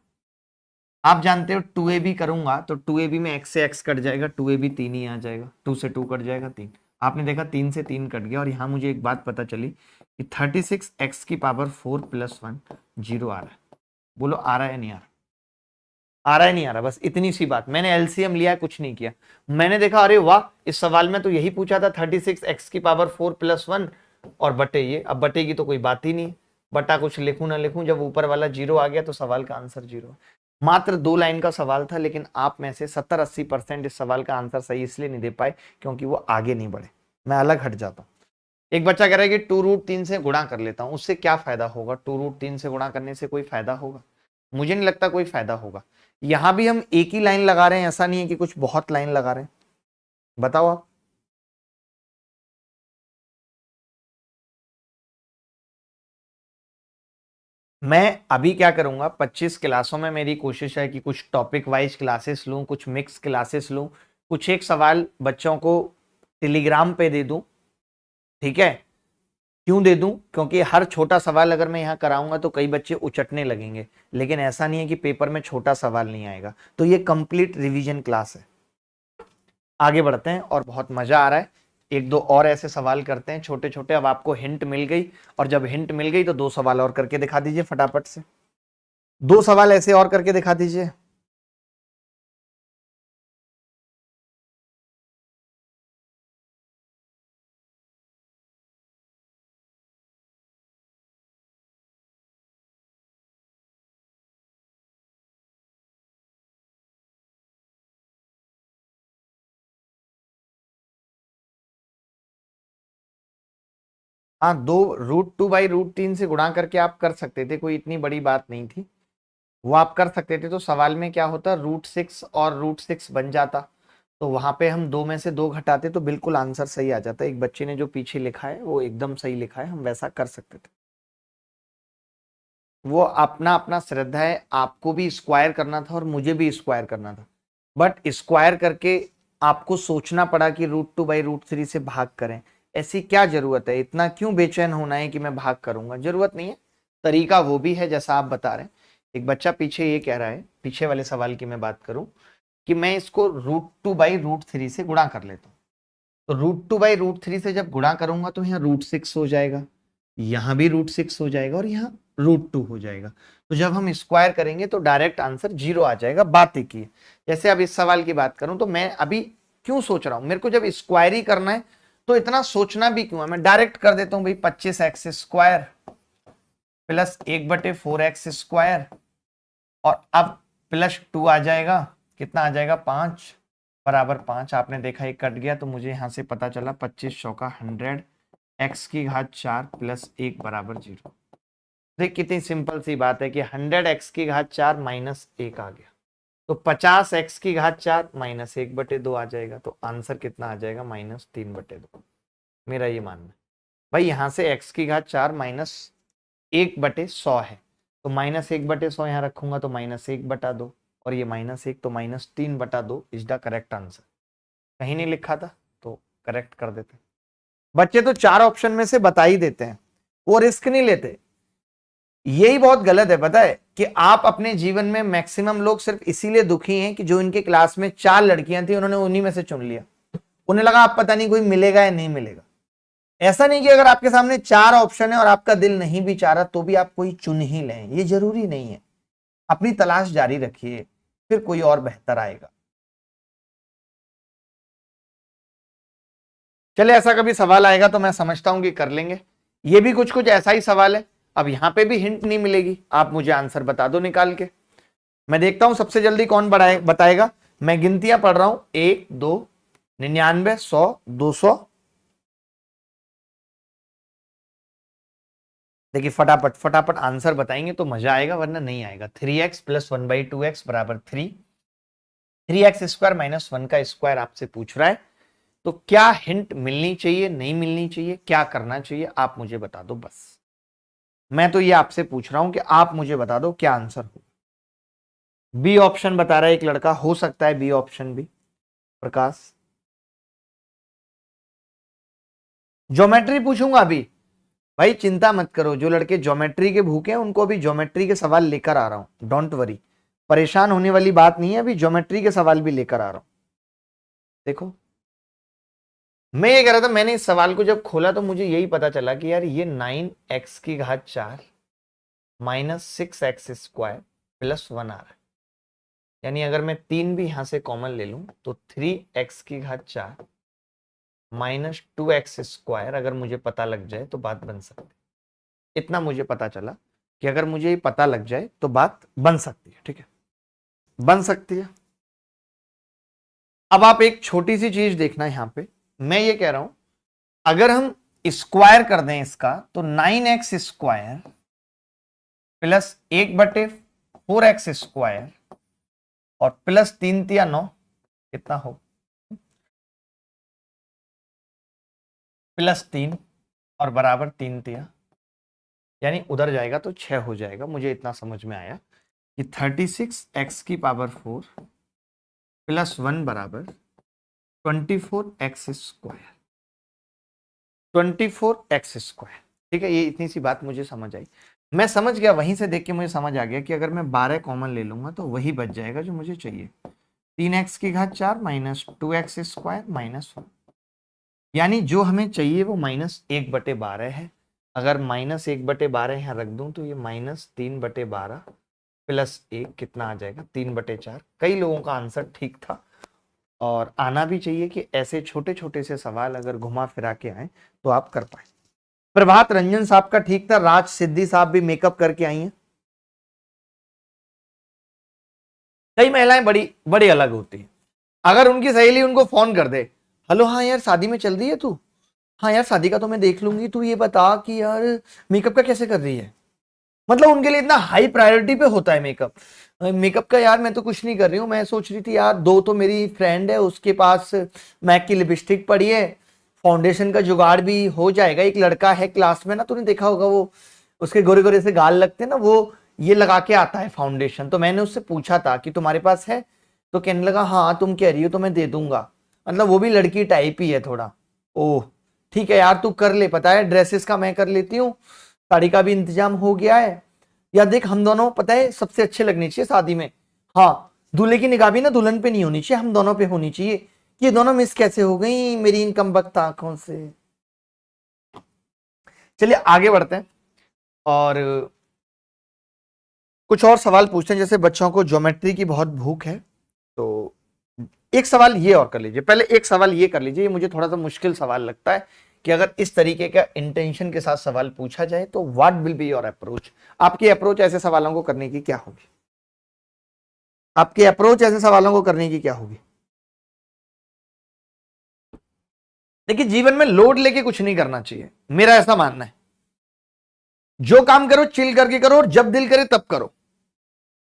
आप जानते हो 2ab करूंगा तो 2ab में x से x कट जाएगा, 2ab 3 ही आ जाएगा, 2 से 2 कट जाएगा 3। आपने देखा 3 से 3 कट गया, और यहाँ मुझे एक बात पता चली कि 36x की पावर 4 प्लस 1 0 आ रहा है। बोलो आ रहा है नहीं आ रहा? आ रहा है नहीं आ रहा? बस इतनी सी बात। मैंने एलसीएम लिया, कुछ नहीं किया। मैंने देखा अरे वाह, इस सवाल में तो यही पूछा था 36x की पावर 4 प्लस 1 और बटे ये। अब बटे की तो कोई बात ही नहीं, बटा कुछ लिखूं ना लिखूं, जब ऊपर वाला 0 आ गया तो सवाल का आंसर 0। मात्र 2 लाइन का सवाल था, लेकिन आप में से 70-80% इस सवाल का आंसर सही इसलिए नहीं दे पाए क्योंकि वो आगे नहीं बढ़े। मैं अलग हट जाता हूँ। एक बच्चा कह रहा है कि 2√3 से गुणा कर लेता हूं, उससे क्या फायदा होगा? 2√3 से गुणा करने से कोई फायदा होगा? मुझे नहीं लगता कोई फायदा होगा। यहां भी हम एक ही लाइन लगा रहे हैं, ऐसा नहीं है कि कुछ बहुत लाइन लगा रहे हैं। बताओ आप। मैं अभी क्या करूंगा, 25 क्लासों में मेरी कोशिश है कि कुछ टॉपिक वाइज क्लासेस लूं, कुछ मिक्स क्लासेस लूं, कुछ एक सवाल बच्चों को टेलीग्राम पे दे दूं। ठीक है? क्यों दे दूं? क्योंकि हर छोटा सवाल अगर मैं यहाँ कराऊंगा तो कई बच्चे उचटने लगेंगे, लेकिन ऐसा नहीं है कि पेपर में छोटा सवाल नहीं आएगा। तो ये कंप्लीट रिवीजन क्लास है। आगे बढ़ते हैं और बहुत मजा आ रहा है। एक दो और ऐसे सवाल करते हैं छोटे छोटे। अब आपको हिंट मिल गई, और जब हिंट मिल गई तो 2 सवाल और करके दिखा दीजिए फटाफट से। 2 सवाल ऐसे और करके दिखा दीजिए। हाँ, 2√2/√3 से गुणा करके आप कर सकते थे, कोई इतनी बड़ी बात नहीं थी, वो आप कर सकते थे। तो सवाल में क्या होता, √6 और √6 बन जाता, तो वहां पे हम 2 में से 2 घटाते तो बिल्कुल आंसर सही आ जाता। एक बच्चे ने जो पीछे लिखा है वो एकदम सही लिखा है, हम वैसा कर सकते थे। वो अपना अपना श्रद्धा है, आपको भी स्क्वायर करना था और मुझे भी स्क्वायर करना था, बट स्क्वायर करके आपको सोचना पड़ा कि √2/√3 से भाग करें। ऐसी क्या जरूरत है, इतना क्यों बेचैन होना है कि मैं भाग करूंगा? जरूरत नहीं है। तरीका वो भी है जैसा आप बता रहे हैं। एक बच्चा पीछे ये कह रहा है, पीछे वाले सवाल की मैं बात करूं, कि मैं इसको √2/√3 से गुणा कर लेता हूँ। तो √2/√3 से जब गुणा करूंगा तो यहाँ √6 हो जाएगा, यहां भी √6 हो जाएगा, और यहाँ √2 हो जाएगा। तो जब हम स्क्वायर करेंगे तो डायरेक्ट आंसर 0 आ जाएगा। बात एक ही है। जैसे अब इस सवाल की बात करूं तो मैं अभी क्यों सोच रहा हूं, मेरे को जब स्क्वायर ही करना है तो इतना सोचना भी क्यों है, मैं डायरेक्ट कर देता हूं भाई। 25x square plus 1/4x square, और अब प्लस 2 आ जाएगा, कितना आ जाएगा, 5 बराबर 5। आपने देखा एक कट गया, तो मुझे यहां से पता चला 25 चौका 100, x की घात 4 प्लस 1 बराबर 0। देख कितनी सिंपल सी बात है कि 100x की घात 4 माइनस 1 आ गया, तो 50x की घात 4 माइनस 1/2 आ जाएगा। तो आंसर कितना आ जाएगा, -3/2। मेरा ये मानना है भाई, यहां से x की घात 4 माइनस 1/100 है, तो -1/100 यहां रखूंगा तो -1/2 और ये -1 तो -3/2 इज द करेक्ट आंसर। कहीं नहीं लिखा था तो करेक्ट कर देते। बच्चे तो 4 ऑप्शन में से बता ही देते हैं, वो रिस्क नहीं लेते। यही बहुत गलत है, पता है कि आप अपने जीवन में मैक्सिमम लोग सिर्फ इसीलिए दुखी हैं कि जो इनके क्लास में 4 लड़कियां थी उन्होंने उन्हीं में से चुन लिया। उन्हें लगा आप पता नहीं कोई मिलेगा या नहीं मिलेगा। ऐसा नहीं कि अगर आपके सामने 4 ऑप्शन है और आपका दिल नहीं भी चाह रहा तो भी आप कोई चुन ही लें, ये जरूरी नहीं है। अपनी तलाश जारी रखिए, फिर कोई और बेहतर आएगा। चले ऐसा कभी सवाल आएगा तो मैं समझता हूं कि कर लेंगे। ये भी कुछ कुछ ऐसा ही सवाल है। अब यहां पे भी हिंट नहीं मिलेगी, आप मुझे आंसर बता दो निकाल के। मैं देखता हूं सबसे जल्दी कौन बताएगा। मैं गिनतियां पढ़ रहा हूं, 1 2 99 100 200। देखिए फटाफट फटाफट आंसर बताएंगे तो मजा आएगा, वरना नहीं आएगा। 3x + 1/2x = 3। 3x² - 1 का स्क्वायर आपसे पूछ रहा है, तो क्या हिंट मिलनी चाहिए, नहीं मिलनी चाहिए, क्या करना चाहिए, आप मुझे बता दो बस। मैं तो ये आपसे पूछ रहा हूं कि आप मुझे बता दो क्या आंसर हो। बी ऑप्शन बता रहा है एक लड़का, हो सकता है बी ऑप्शन भी। प्रकाश, ज्योमेट्री पूछूंगा अभी। भाई चिंता मत करो, जो लड़के ज्योमेट्री के भूखे हैं उनको अभी ज्योमेट्री के सवाल लेकर आ रहा हूं, डोंट वरी। परेशान होने वाली बात नहीं है, अभी ज्योमेट्री के सवाल भी लेकर आ रहा हूं। देखो मैं ये कह रहा था, मैंने इस सवाल को जब खोला तो मुझे यही पता चला कि यार ये 9x⁴ -6x² + 1 आ रहा है। यानी अगर मैं 3 भी यहां से कॉमन ले लूं तो 3x⁴ -2x², अगर मुझे पता लग जाए तो बात बन सकती है। इतना मुझे पता चला कि अगर मुझे ये पता लग जाए तो बात बन सकती है। ठीक है, बन सकती है। अब आप एक छोटी सी चीज देखना यहां पे, मैं ये कह रहा हूं अगर हम स्क्वायर कर दें इसका तो 9x² + 1/4x² और +3 × 9 कितना हो, +3 और बराबर 3 × यानी उधर जाएगा तो 6 हो जाएगा। मुझे इतना समझ में आया कि 36x⁴ + 1 = 24x²। 24x²। ठीक है, ये इतनी सी बात मुझे समझ आई। मैं समझ गया, वहीं से देख के मुझे समझ आ गया कि अगर मैं 12 कॉमन ले लूंगा तो वही बच जाएगा जो मुझे चाहिए। 3x⁴ - 2x² - 1, यानी जो हमें चाहिए वो -1/12 है। अगर -1/12 यहां रख दूं तो ये -3/12 + 1 कितना आ जाएगा, 3/4। कई लोगों का आंसर ठीक था और आना भी चाहिए कि ऐसे छोटे छोटे से सवाल अगर घुमा फिरा के आए तो आप कर पाए। प्रभात रंजन साहब का ठीक था, राज सिद्धि साहब भी मेकअप करके आई हैं। कई महिलाएं बड़ी बड़ी अलग होती हैं। अगर उनकी सहेली उनको फोन कर दे, हेलो हाँ यार शादी में चल रही है तू, हाँ यार शादी का तो मैं देख लूंगी, तू ये बता कि यार मेकअप का कैसे कर रही है। मतलब उनके लिए इतना हाई प्रायोरिटी पे होता है मेकअप। मेकअप का यार मैं तो कुछ नहीं कर रही हूँ, मैं सोच रही थी यार 2 तो मेरी फ्रेंड है उसके पास मैक की लिपस्टिक पड़ी है, फाउंडेशन का जुगाड़ भी हो जाएगा। एक लड़का है क्लास में ना, तूने देखा होगा, वो उसके गोरे गोरे से गाल लगते हैं ना, वो ये लगा के आता है फाउंडेशन। तो मैंने उससे पूछा था कि तुम्हारे पास है, तो कहने लगा हाँ तुम कह रही हो तो मैं दे दूंगा। मतलब वो भी लड़की टाइप ही है थोड़ा। ओह ठीक है यार तू कर ले, पता है ड्रेसेस का मैं कर लेती हूँ, साड़ी का भी इंतजाम हो गया है। या देख हम दोनों पता है सबसे अच्छे लगने चाहिए शादी में। हाँ दूल्हे की निगाह भी ना दुल्हन पे नहीं होनी चाहिए, हम दोनों पे होनी चाहिए। ये दोनों मिस कैसे हो गई मेरी इन कमबख्त आंखों से। चलिए आगे बढ़ते हैं और कुछ और सवाल पूछते हैं। जैसे बच्चों को ज्योमेट्री की बहुत भूख है, तो एक सवाल ये और कर लीजिए। पहले एक सवाल ये कर लीजिए, ये मुझे थोड़ा सा मुश्किल सवाल लगता है कि अगर इस तरीके का इंटेंशन के साथ सवाल पूछा जाए तो what will be your approach. आपकी अप्रोच ऐसे सवालों को करने की क्या होगी, आपकी अप्रोच ऐसे सवालों को करने की क्या होगी। देखिए जीवन में लोड लेके कुछ नहीं करना चाहिए, मेरा ऐसा मानना है। जो काम करो चिल करके करो और जब दिल करे तब करो,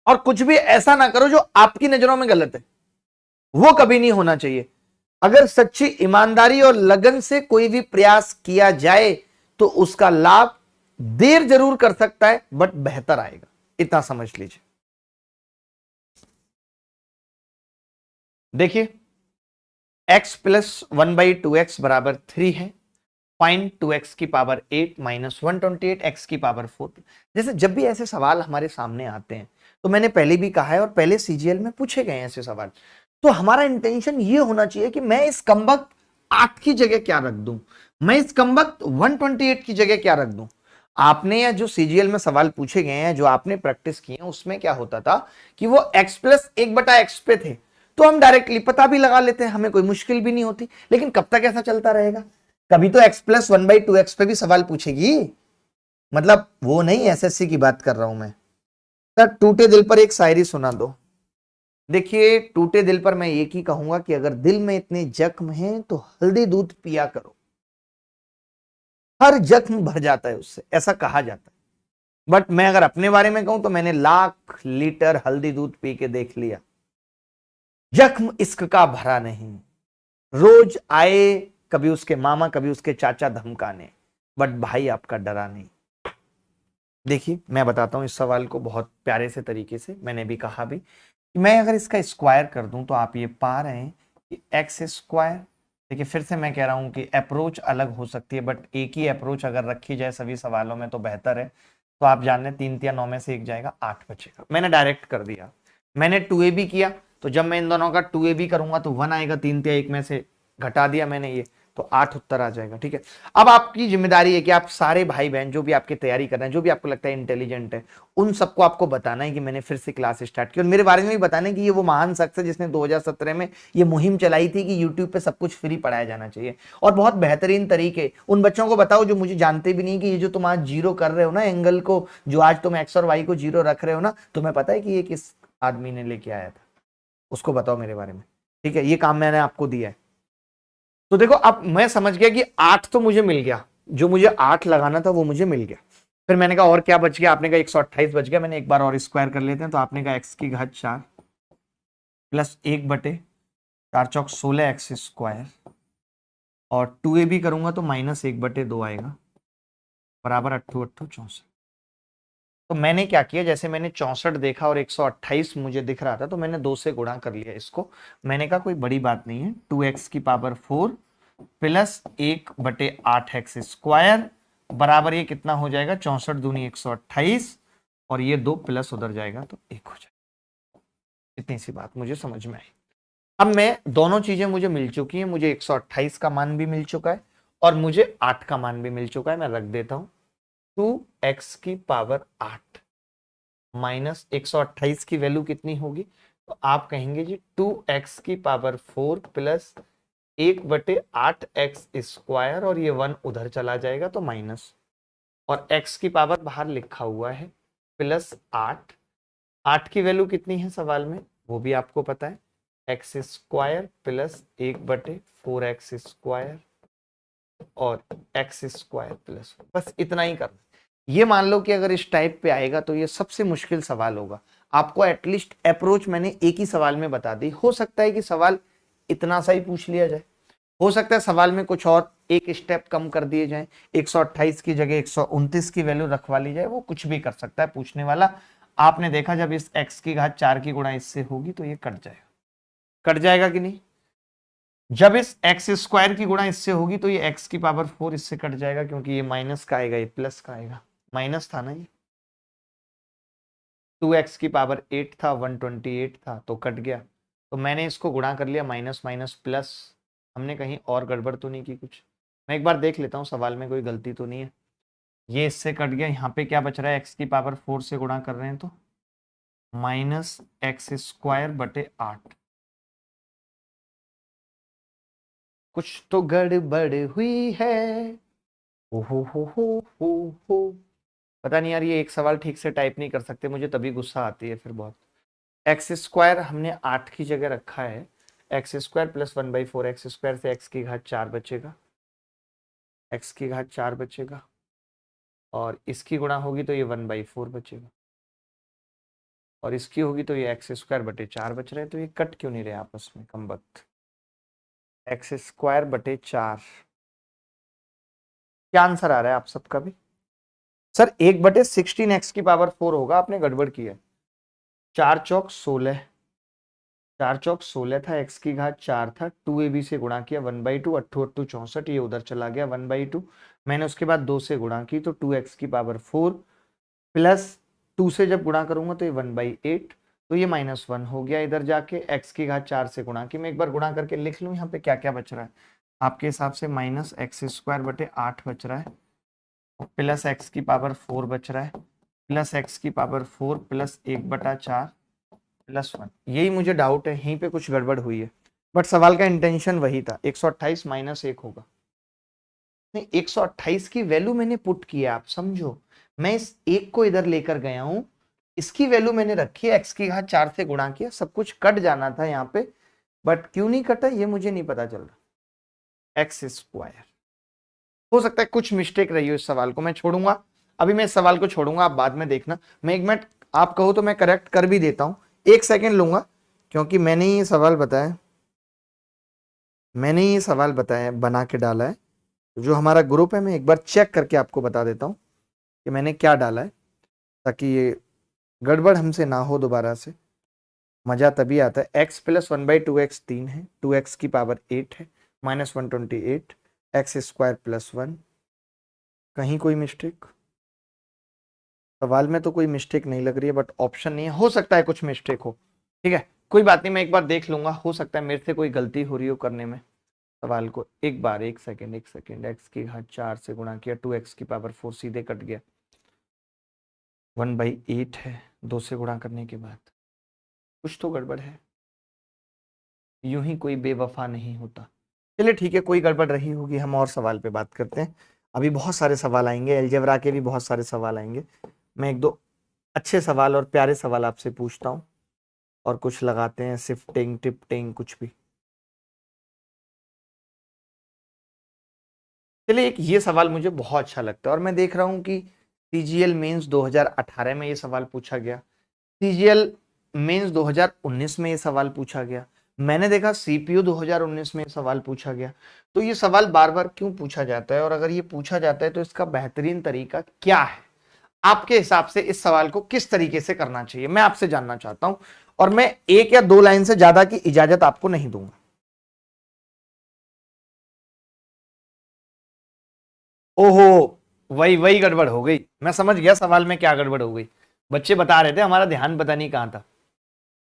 और कुछ भी ऐसा ना करो जो आपकी नजरों में गलत है, वो कभी नहीं होना चाहिए। अगर सच्ची ईमानदारी और लगन से कोई भी प्रयास किया जाए तो उसका लाभ देर जरूर कर सकता है बट बेहतर आएगा। इतना समझ लीजिए। देखिए x प्लस 1/2x बराबर 3 है। फाइंड 2x की पावर 8 माइनस 128 x की पावर 4। जैसे जब भी ऐसे सवाल हमारे सामने आते हैं, तो मैंने पहले भी कहा है और पहले सीजीएल में पूछे गए हैं ऐसे सवाल, तो हमारा इंटेंशन ये होना चाहिए कि मैं इस कमबख्त 8 की जगह क्या रख दूं, मैं इस कमबख्त 128 की जगह क्या रख दूं। आपने या जो सीजीएल में सवाल पूछे गए हैं, जो आपने प्रैक्टिस किए हैं, उसमें क्या होता था कि वो x प्लस 1/x पे थे, तो हम डायरेक्टली पता भी लगा लेते हैं, हमें कोई मुश्किल भी नहीं होती। लेकिन कब तक ऐसा चलता रहेगा? कभी तो x प्लस 1/2x पे भी सवाल पूछेगी, मतलब वो नहीं, एसएससी की बात कर रहा हूं मैं। सर टूटे दिल पर एक शायरी सुना दो। देखिए टूटे दिल पर मैं एक ही कहूंगा कि अगर दिल में इतने जख्म हैं तो हल्दी दूध पिया करो, हर जख्म भर जाता है उससे, ऐसा कहा जाता है। बट मैं अगर अपने बारे में कहूं तो मैंने लाख लीटर हल्दी दूध पी के देख लिया, जख्म इश्क का भरा नहीं। रोज आए कभी उसके मामा कभी उसके चाचा धमकाने, बट भाई आपका डरा नहीं। देखिए मैं बताता हूं इस सवाल को बहुत प्यारे से तरीके से, मैंने भी कहा भी कि मैं अगर इसका स्क्वायर कर दूं तो आप ये पा रहे हैं कि एक्स स्क्वायर। देखिए फिर से मैं कह रहा हूं कि अप्रोच अलग हो सकती है, बट एक ही अप्रोच अगर रखी जाए सभी सवालों में तो बेहतर है। तो आप जान लें 3 या 9 में से एक जाएगा, 8 बचेगा। मैंने डायरेक्ट कर दिया, मैंने 2ab किया, तो जब मैं इन दोनों का 2ab करूंगा तो 1 आएगा, 3 या 1 में से घटा दिया मैंने ये, तो 8 उत्तर आ जाएगा। ठीक है, अब आपकी जिम्मेदारी है कि आप सारे भाई बहन जो भी आपकी तैयारी कर रहे हैं, जो भी आपको लगता है इंटेलिजेंट है, उन सबको आपको बताना है कि मैंने फिर से क्लास स्टार्ट की, और मेरे बारे में भी बताना है कि ये वो महान शख्स है जिसने 2017 में ये मुहिम चलाई थी कि यूट्यूब पे सब कुछ फ्री पढ़ाया जाना चाहिए, और बहुत बेहतरीन तरीके। उन बच्चों को बताओ जो मुझे जानते भी नहीं कि ये जो तुम आज जीरो कर रहे हो ना, एंगल को, जो आज तुम एक्स और वाई को जीरो रख रहे हो ना, तुम्हें पता है कि ये किस आदमी ने लेके आया था, उसको बताओ मेरे बारे में। ठीक है, ये काम मैंने आपको दिया है। तो देखो अब मैं समझ गया कि 8 तो मुझे मिल गया, जो मुझे 8 लगाना था वो मुझे मिल गया। फिर मैंने कहा और क्या बच गया, आपने कहा 128 बच गया। मैंने एक बार और स्क्वायर कर लेते हैं, तो आपने कहा x की घात 4 प्लस 1/4 चौक 16 एक्स स्क्वायर, और 2ab करूंगा तो -1/2 आएगा, बराबर 8 8 64। तो मैंने क्या किया, जैसे मैंने 64 देखा और 128 मुझे दिख रहा था, तो मैंने 2 से गुणा कर लिया इसको। मैंने कहा कोई बड़ी बात नहीं है, 2x की पावर 4 प्लस 1/8 एक्स स्क्वायर बराबर ये कितना हो जाएगा, 64 दूनी 128, और ये 2 प्लस उधर जाएगा तो 1 हो जाएगा। इतनी सी बात मुझे समझ में आई। अब मैं दोनों चीजें मुझे मिल चुकी हैं, मुझे 128 का मान भी मिल चुका है और मुझे 8 का मान भी मिल चुका है। मैं रख देता हूं 2x की पावर 8 माइनस 128 की वैल्यू कितनी होगी, तो आप कहेंगे जी 2x की पावर 4 प्लस 1/8 एक्स स्क्वायर, और ये 1 उधर चला जाएगा तो माइनस, और x की पावर बाहर लिखा हुआ है प्लस 8। 8 की वैल्यू कितनी है सवाल में, वो भी आपको पता है, x square plus 1/4 x square और एक्स स्क्वायर प्लस, बस इतना ही करना। ये मान लो कि अगर इस टाइप पे आएगा तो ये सबसे मुश्किल सवाल होगा। आपको एटलीस्ट अप्रोच मैंने एक ही सवाल में बता दी। हो सकता है कि सवाल इतना सा ही पूछ लिया जाए, हो सकता है सवाल में कुछ और एक स्टेप कम कर दिए जाए, 128 की जगह 129 की वैल्यू रखवा ली जाए, वो कुछ भी कर सकता है पूछने वाला। आपने देखा जब इस x की घात 4 की गुणा इससे होगी तो ये कट जाएगा, कट जाएगा कि नहीं। जब इस एक्स स्क्वायर की गुणा इससे होगी तो ये x की पावर 4 इससे कट जाएगा, क्योंकि ये माइनस का आएगा, ये प्लस का आएगा, माइनस था ना ये। 2x की पावर 8 था, 128 था तो कट गया, तो मैंने इसको गुणा कर लिया, माइनस माइनस प्लस। हमने कहीं और गड़बड़ तो नहीं की कुछ, मैं एक बार देख लेता हूँ सवाल में कोई गलती तो नहीं है। ये इससे कट गया, यहाँ पे क्या बच रहा है, x की पावर 4 से गुणा कर रहे हैं तो -x²/8। कुछ तो गड़बड़ हुई है, हो। पता नहीं यार, ये एक सवाल ठीक से टाइप नहीं कर सकते, मुझे तभी गुस्सा आती है फिर बहुत। एक्स स्क्वायर हमने 8 की जगह रखा है, x² प्लस 1/4 एक्स स्क्वायर से x की घात 4 बचेगा, x की घात 4 बचेगा, और इसकी गुणा होगी तो ये 1/4 बचेगा, और इसकी होगी तो ये x²/4 बच रहे हैं। तो ये कट क्यों नहीं रहे आपस में, कम वक्त। x²/4 क्या आंसर आ रहा है आप सबका भी? सर 1/16 की पावर 4 होगा, आपने गड़बड़ किया। 4 चौक 16, 4 चौक 16 था, x की घात 4 था, 2ab से गुणा किया 1/2, 8 8 64, ये उधर चला गया 1/2, मैंने उसके बाद 2 से गुणा की तो 2x की पावर 4 प्लस 2 से जब गुणा करूंगा तो ये 1/8, तो ये -1 हो गया। इधर जाके x की घात 4 से गुणा की, मैं एक बार गुणा करके लिख लूं यहाँ पे क्या क्या बच रहा है आपके हिसाब से, -x²/8 बच रहा है, प्लस x की पावर 4 बच रहा है, प्लस x की पावर 4 प्लस 1/4 प्लस 1। यही मुझे डाउट है, यहीं पे कुछ गड़बड़ हुई है, बट सवाल का इंटेंशन वही था। 128 - 1 होगा, नहीं 128 की वैल्यू मैंने पुट किया, आप समझो, मैं इस एक को इधर लेकर गया हूं, इसकी वैल्यू मैंने रखी है, x की घात 4 से गुणा किया, सब कुछ कट जाना था यहाँ पे, बट क्यों नहीं कटा ये मुझे नहीं पता चल रहा। x², हो सकता है कुछ मिस्टेक रही हो इस सवाल को, मैं छोड़ूंगा अभी, मैं इस सवाल को छोड़ूंगा, आप बाद में देखना। मैं 1 मिनट आप कहो तो मैं करेक्ट कर भी देता हूं, 1 सेकेंड लूंगा, क्योंकि मैंने ये सवाल बताया, बना के डाला है। जो हमारा ग्रुप है मैं एक बार चेक करके आपको बता देता हूं कि मैंने क्या डाला है, ताकि ये गड़बड़ हमसे ना हो दोबारा से। मजा तभी आता है। x + 1/2x 3 है, 2x की पावर 8 है, -128, x² + 1। कहीं कोई मिस्टेक सवाल में तो कोई मिस्टेक नहीं लग रही है, बट ऑप्शन नहीं है, हो सकता है कुछ मिस्टेक हो, ठीक है कोई बात नहीं, मैं एक बार देख लूंगा, हो सकता है मेरे से कोई गलती हो रही हो करने में सवाल को। एक बार 1 सेकेंड, x की घात 4 से गुणा किया, 2x की पावर 4 सीधे कट गया, 1/8 है 2 से गुणा करने के बाद, कुछ तो गड़बड़ है, यूं ही कोई बेवफा नहीं होता। चलिए ठीक है, कोई गड़बड़ रही होगी, हम और सवाल पे बात करते हैं। अभी बहुत सारे सवाल आएंगे, अलजेब्रा के भी बहुत सारे सवाल आएंगे, मैं 1-2 अच्छे सवाल और प्यारे सवाल आपसे पूछता हूँ, और कुछ लगाते हैं शिफ्टिंग टिप्टिंग कुछ भी। चलिए एक ये सवाल मुझे बहुत अच्छा लगता है, और मैं देख रहा हूँ कि सीजीएल मेंस 2018 में ये सवाल पूछा गया, सीजीएल मेंस 2019 में ये सवाल पूछा गया, मैंने देखा सीपीयू 2019 में सवाल पूछा गया। तो ये सवाल बार बार क्यों पूछा जाता है, और अगर ये पूछा जाता है तो इसका बेहतरीन तरीका क्या है, आपके हिसाब से इस सवाल को किस तरीके से करना चाहिए, मैं आपसे जानना चाहता हूं, और मैं 1 या 2 लाइन से ज्यादा की इजाजत आपको नहीं दूंगा। ओहो, वही वही गड़बड़ हो गई, मैं समझ गया सवाल में क्या गड़बड़ हो गई। बच्चे बता रहे थे हमारा ध्यान पता नहीं कहां था,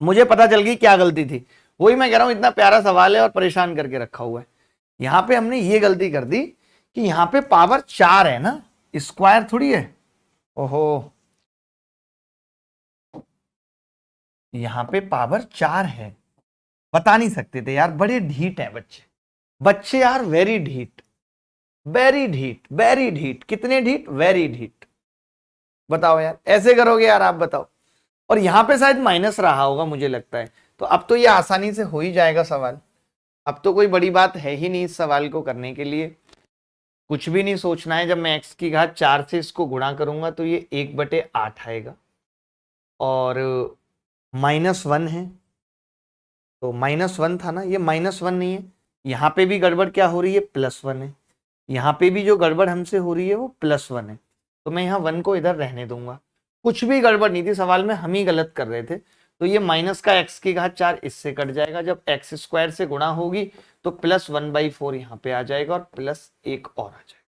मुझे पता चल गई क्या गलती थी। वही मैं कह रहा हूं, इतना प्यारा सवाल है और परेशान करके रखा हुआ है। यहां पे हमने ये गलती कर दी कि यहां पे पावर 4 है ना, स्क्वायर थोड़ी है। ओहो, यहां पे पावर 4 है, बता नहीं सकते थे यार, बड़े ढीठ है बच्चे, बच्चे यार वेरी ढीठ, वेरी ढीठ, वेरी ढीठ, कितने ढीठ, वेरी ढीठ। बताओ यार, ऐसे करोगे यार आप, बताओ। और यहां पे शायद माइनस रहा होगा मुझे लगता है, तो अब तो ये आसानी से हो ही जाएगा सवाल, अब तो कोई बड़ी बात है ही नहीं इस सवाल को करने के लिए, कुछ भी नहीं सोचना है। जब मैं x की घात 4 से इसको गुणा करूंगा तो ये 1/8 आएगा, और -1 है, तो -1 था ना, ये -1 नहीं है, यहाँ पे भी गड़बड़ क्या हो रही है, +1 है, यहाँ पे भी जो गड़बड़ हमसे हो रही है वो +1 है, तो मैं यहाँ 1 को इधर रहने दूंगा। कुछ भी गड़बड़ नहीं थी सवाल में, हम ही गलत कर रहे थे। तो ये माइनस का x की घात 4 इससे कट जाएगा, जब x² से गुणा होगी तो +1/4 यहाँ पे आ जाएगा, और +1 और आ जाएगा।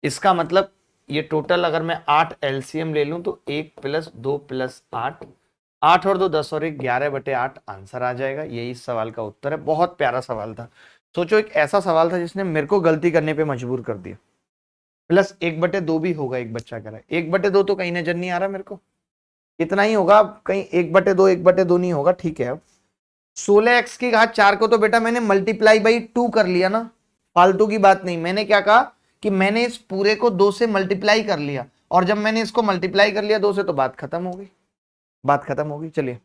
इसका मतलब ये टोटल अगर मैं 8 एलसीएम ले लूं तो 1 + 2 + 8, 8 और 2 10 और 1 11/8 आंसर आ जाएगा। यही इस सवाल का उत्तर है। बहुत प्यारा सवाल था। सोचो एक ऐसा सवाल था जिसने मेरे को गलती करने पे मजबूर कर दिया। प्लस 1/2 भी होगा, एक बच्चा कह रहा है 1/2 तो कहीं नजर नहीं आ रहा मेरे को, इतना ही होगा, कहीं 1/2 1/2 नहीं होगा। ठीक है, अब 16x की घात 4 को तो बेटा मैंने मल्टीप्लाई बाई 2 कर लिया ना, फालतू की बात नहीं। मैंने क्या कहा कि मैंने इस पूरे को 2 से मल्टीप्लाई कर लिया, और जब मैंने इसको मल्टीप्लाई कर लिया 2 से तो बात खत्म हो गई, बात खत्म हो गई। चलिए,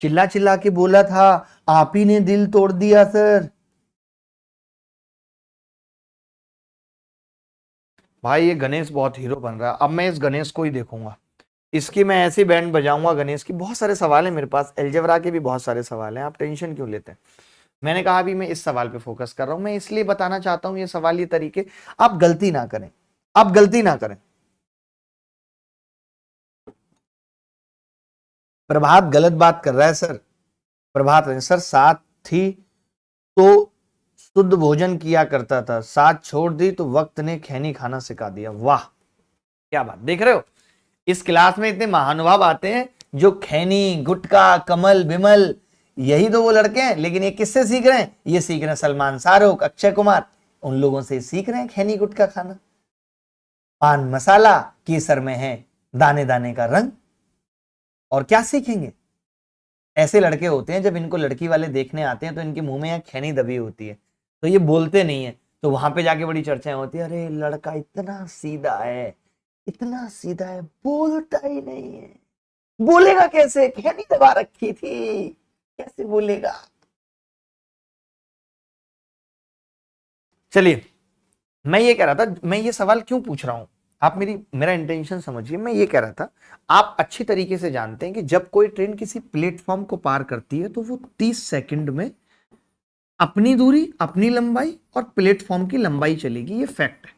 चिल्ला चिल्ला के बोला था, आप ही ने दिल तोड़ दिया सर। भाई ये गणेश बहुत हीरो बन रहा है, अब मैं इस गणेश को ही देखूंगा, इसकी मैं ऐसी बैंड बजाऊंगा गणेश की। बहुत सारे सवाल हैं मेरे पास, अलजेब्रा के भी बहुत सारे सवाल हैं, आप टेंशन क्यों लेते हैं। मैंने कहा अभी मैं इस सवाल पे फोकस कर रहा हूं, मैं इसलिए बताना चाहता हूं ये सवाल, ये तरीके आप गलती ना करें, आप गलती ना करें। प्रभात गलत बात कर रहा है सर। प्रभात सर, साथ थी तो शुद्ध भोजन किया करता था, साथ छोड़ दी तो वक्त ने खैनी खाना सिखा दिया। वाह क्या बात, देख रहे हो इस क्लास में इतने महानुभाव आते हैं जो खैनी, गुटका, कमल, बिमल, यही तो वो लड़के हैं। लेकिन ये किससे सीख रहे हैं? ये सीख रहे हैं सलमान, शाहरुख, अक्षय कुमार, उन लोगों से सीख रहे हैं खैनी गुटका खाना। पान मसाला केसर में है दाने दाने का रंग, और क्या सीखेंगे? ऐसे लड़के होते हैं जब इनको लड़की वाले देखने आते हैं तो इनके मुंह में यहाँ खैनी दबी होती है, तो ये बोलते नहीं है, तो वहां पे जाके बड़ी चर्चाएं होती है, अरे लड़का इतना सीधा है, इतना सीधा है, बोलता ही नहीं है। बोलेगा कैसे? खैनी दबा रखी थी, कैसे बोलेगा? चलिए, मैं ये कह रहा था, मैं ये सवाल क्यों पूछ रहा हूं, आप मेरा इंटेंशन समझिए। मैं ये कह रहा था, आप अच्छी तरीके से जानते हैं कि जब कोई ट्रेन किसी प्लेटफॉर्म को पार करती है तो वो 30 सेकंड में अपनी दूरी, अपनी लंबाई और प्लेटफॉर्म की लंबाई चलेगी। ये फैक्ट है।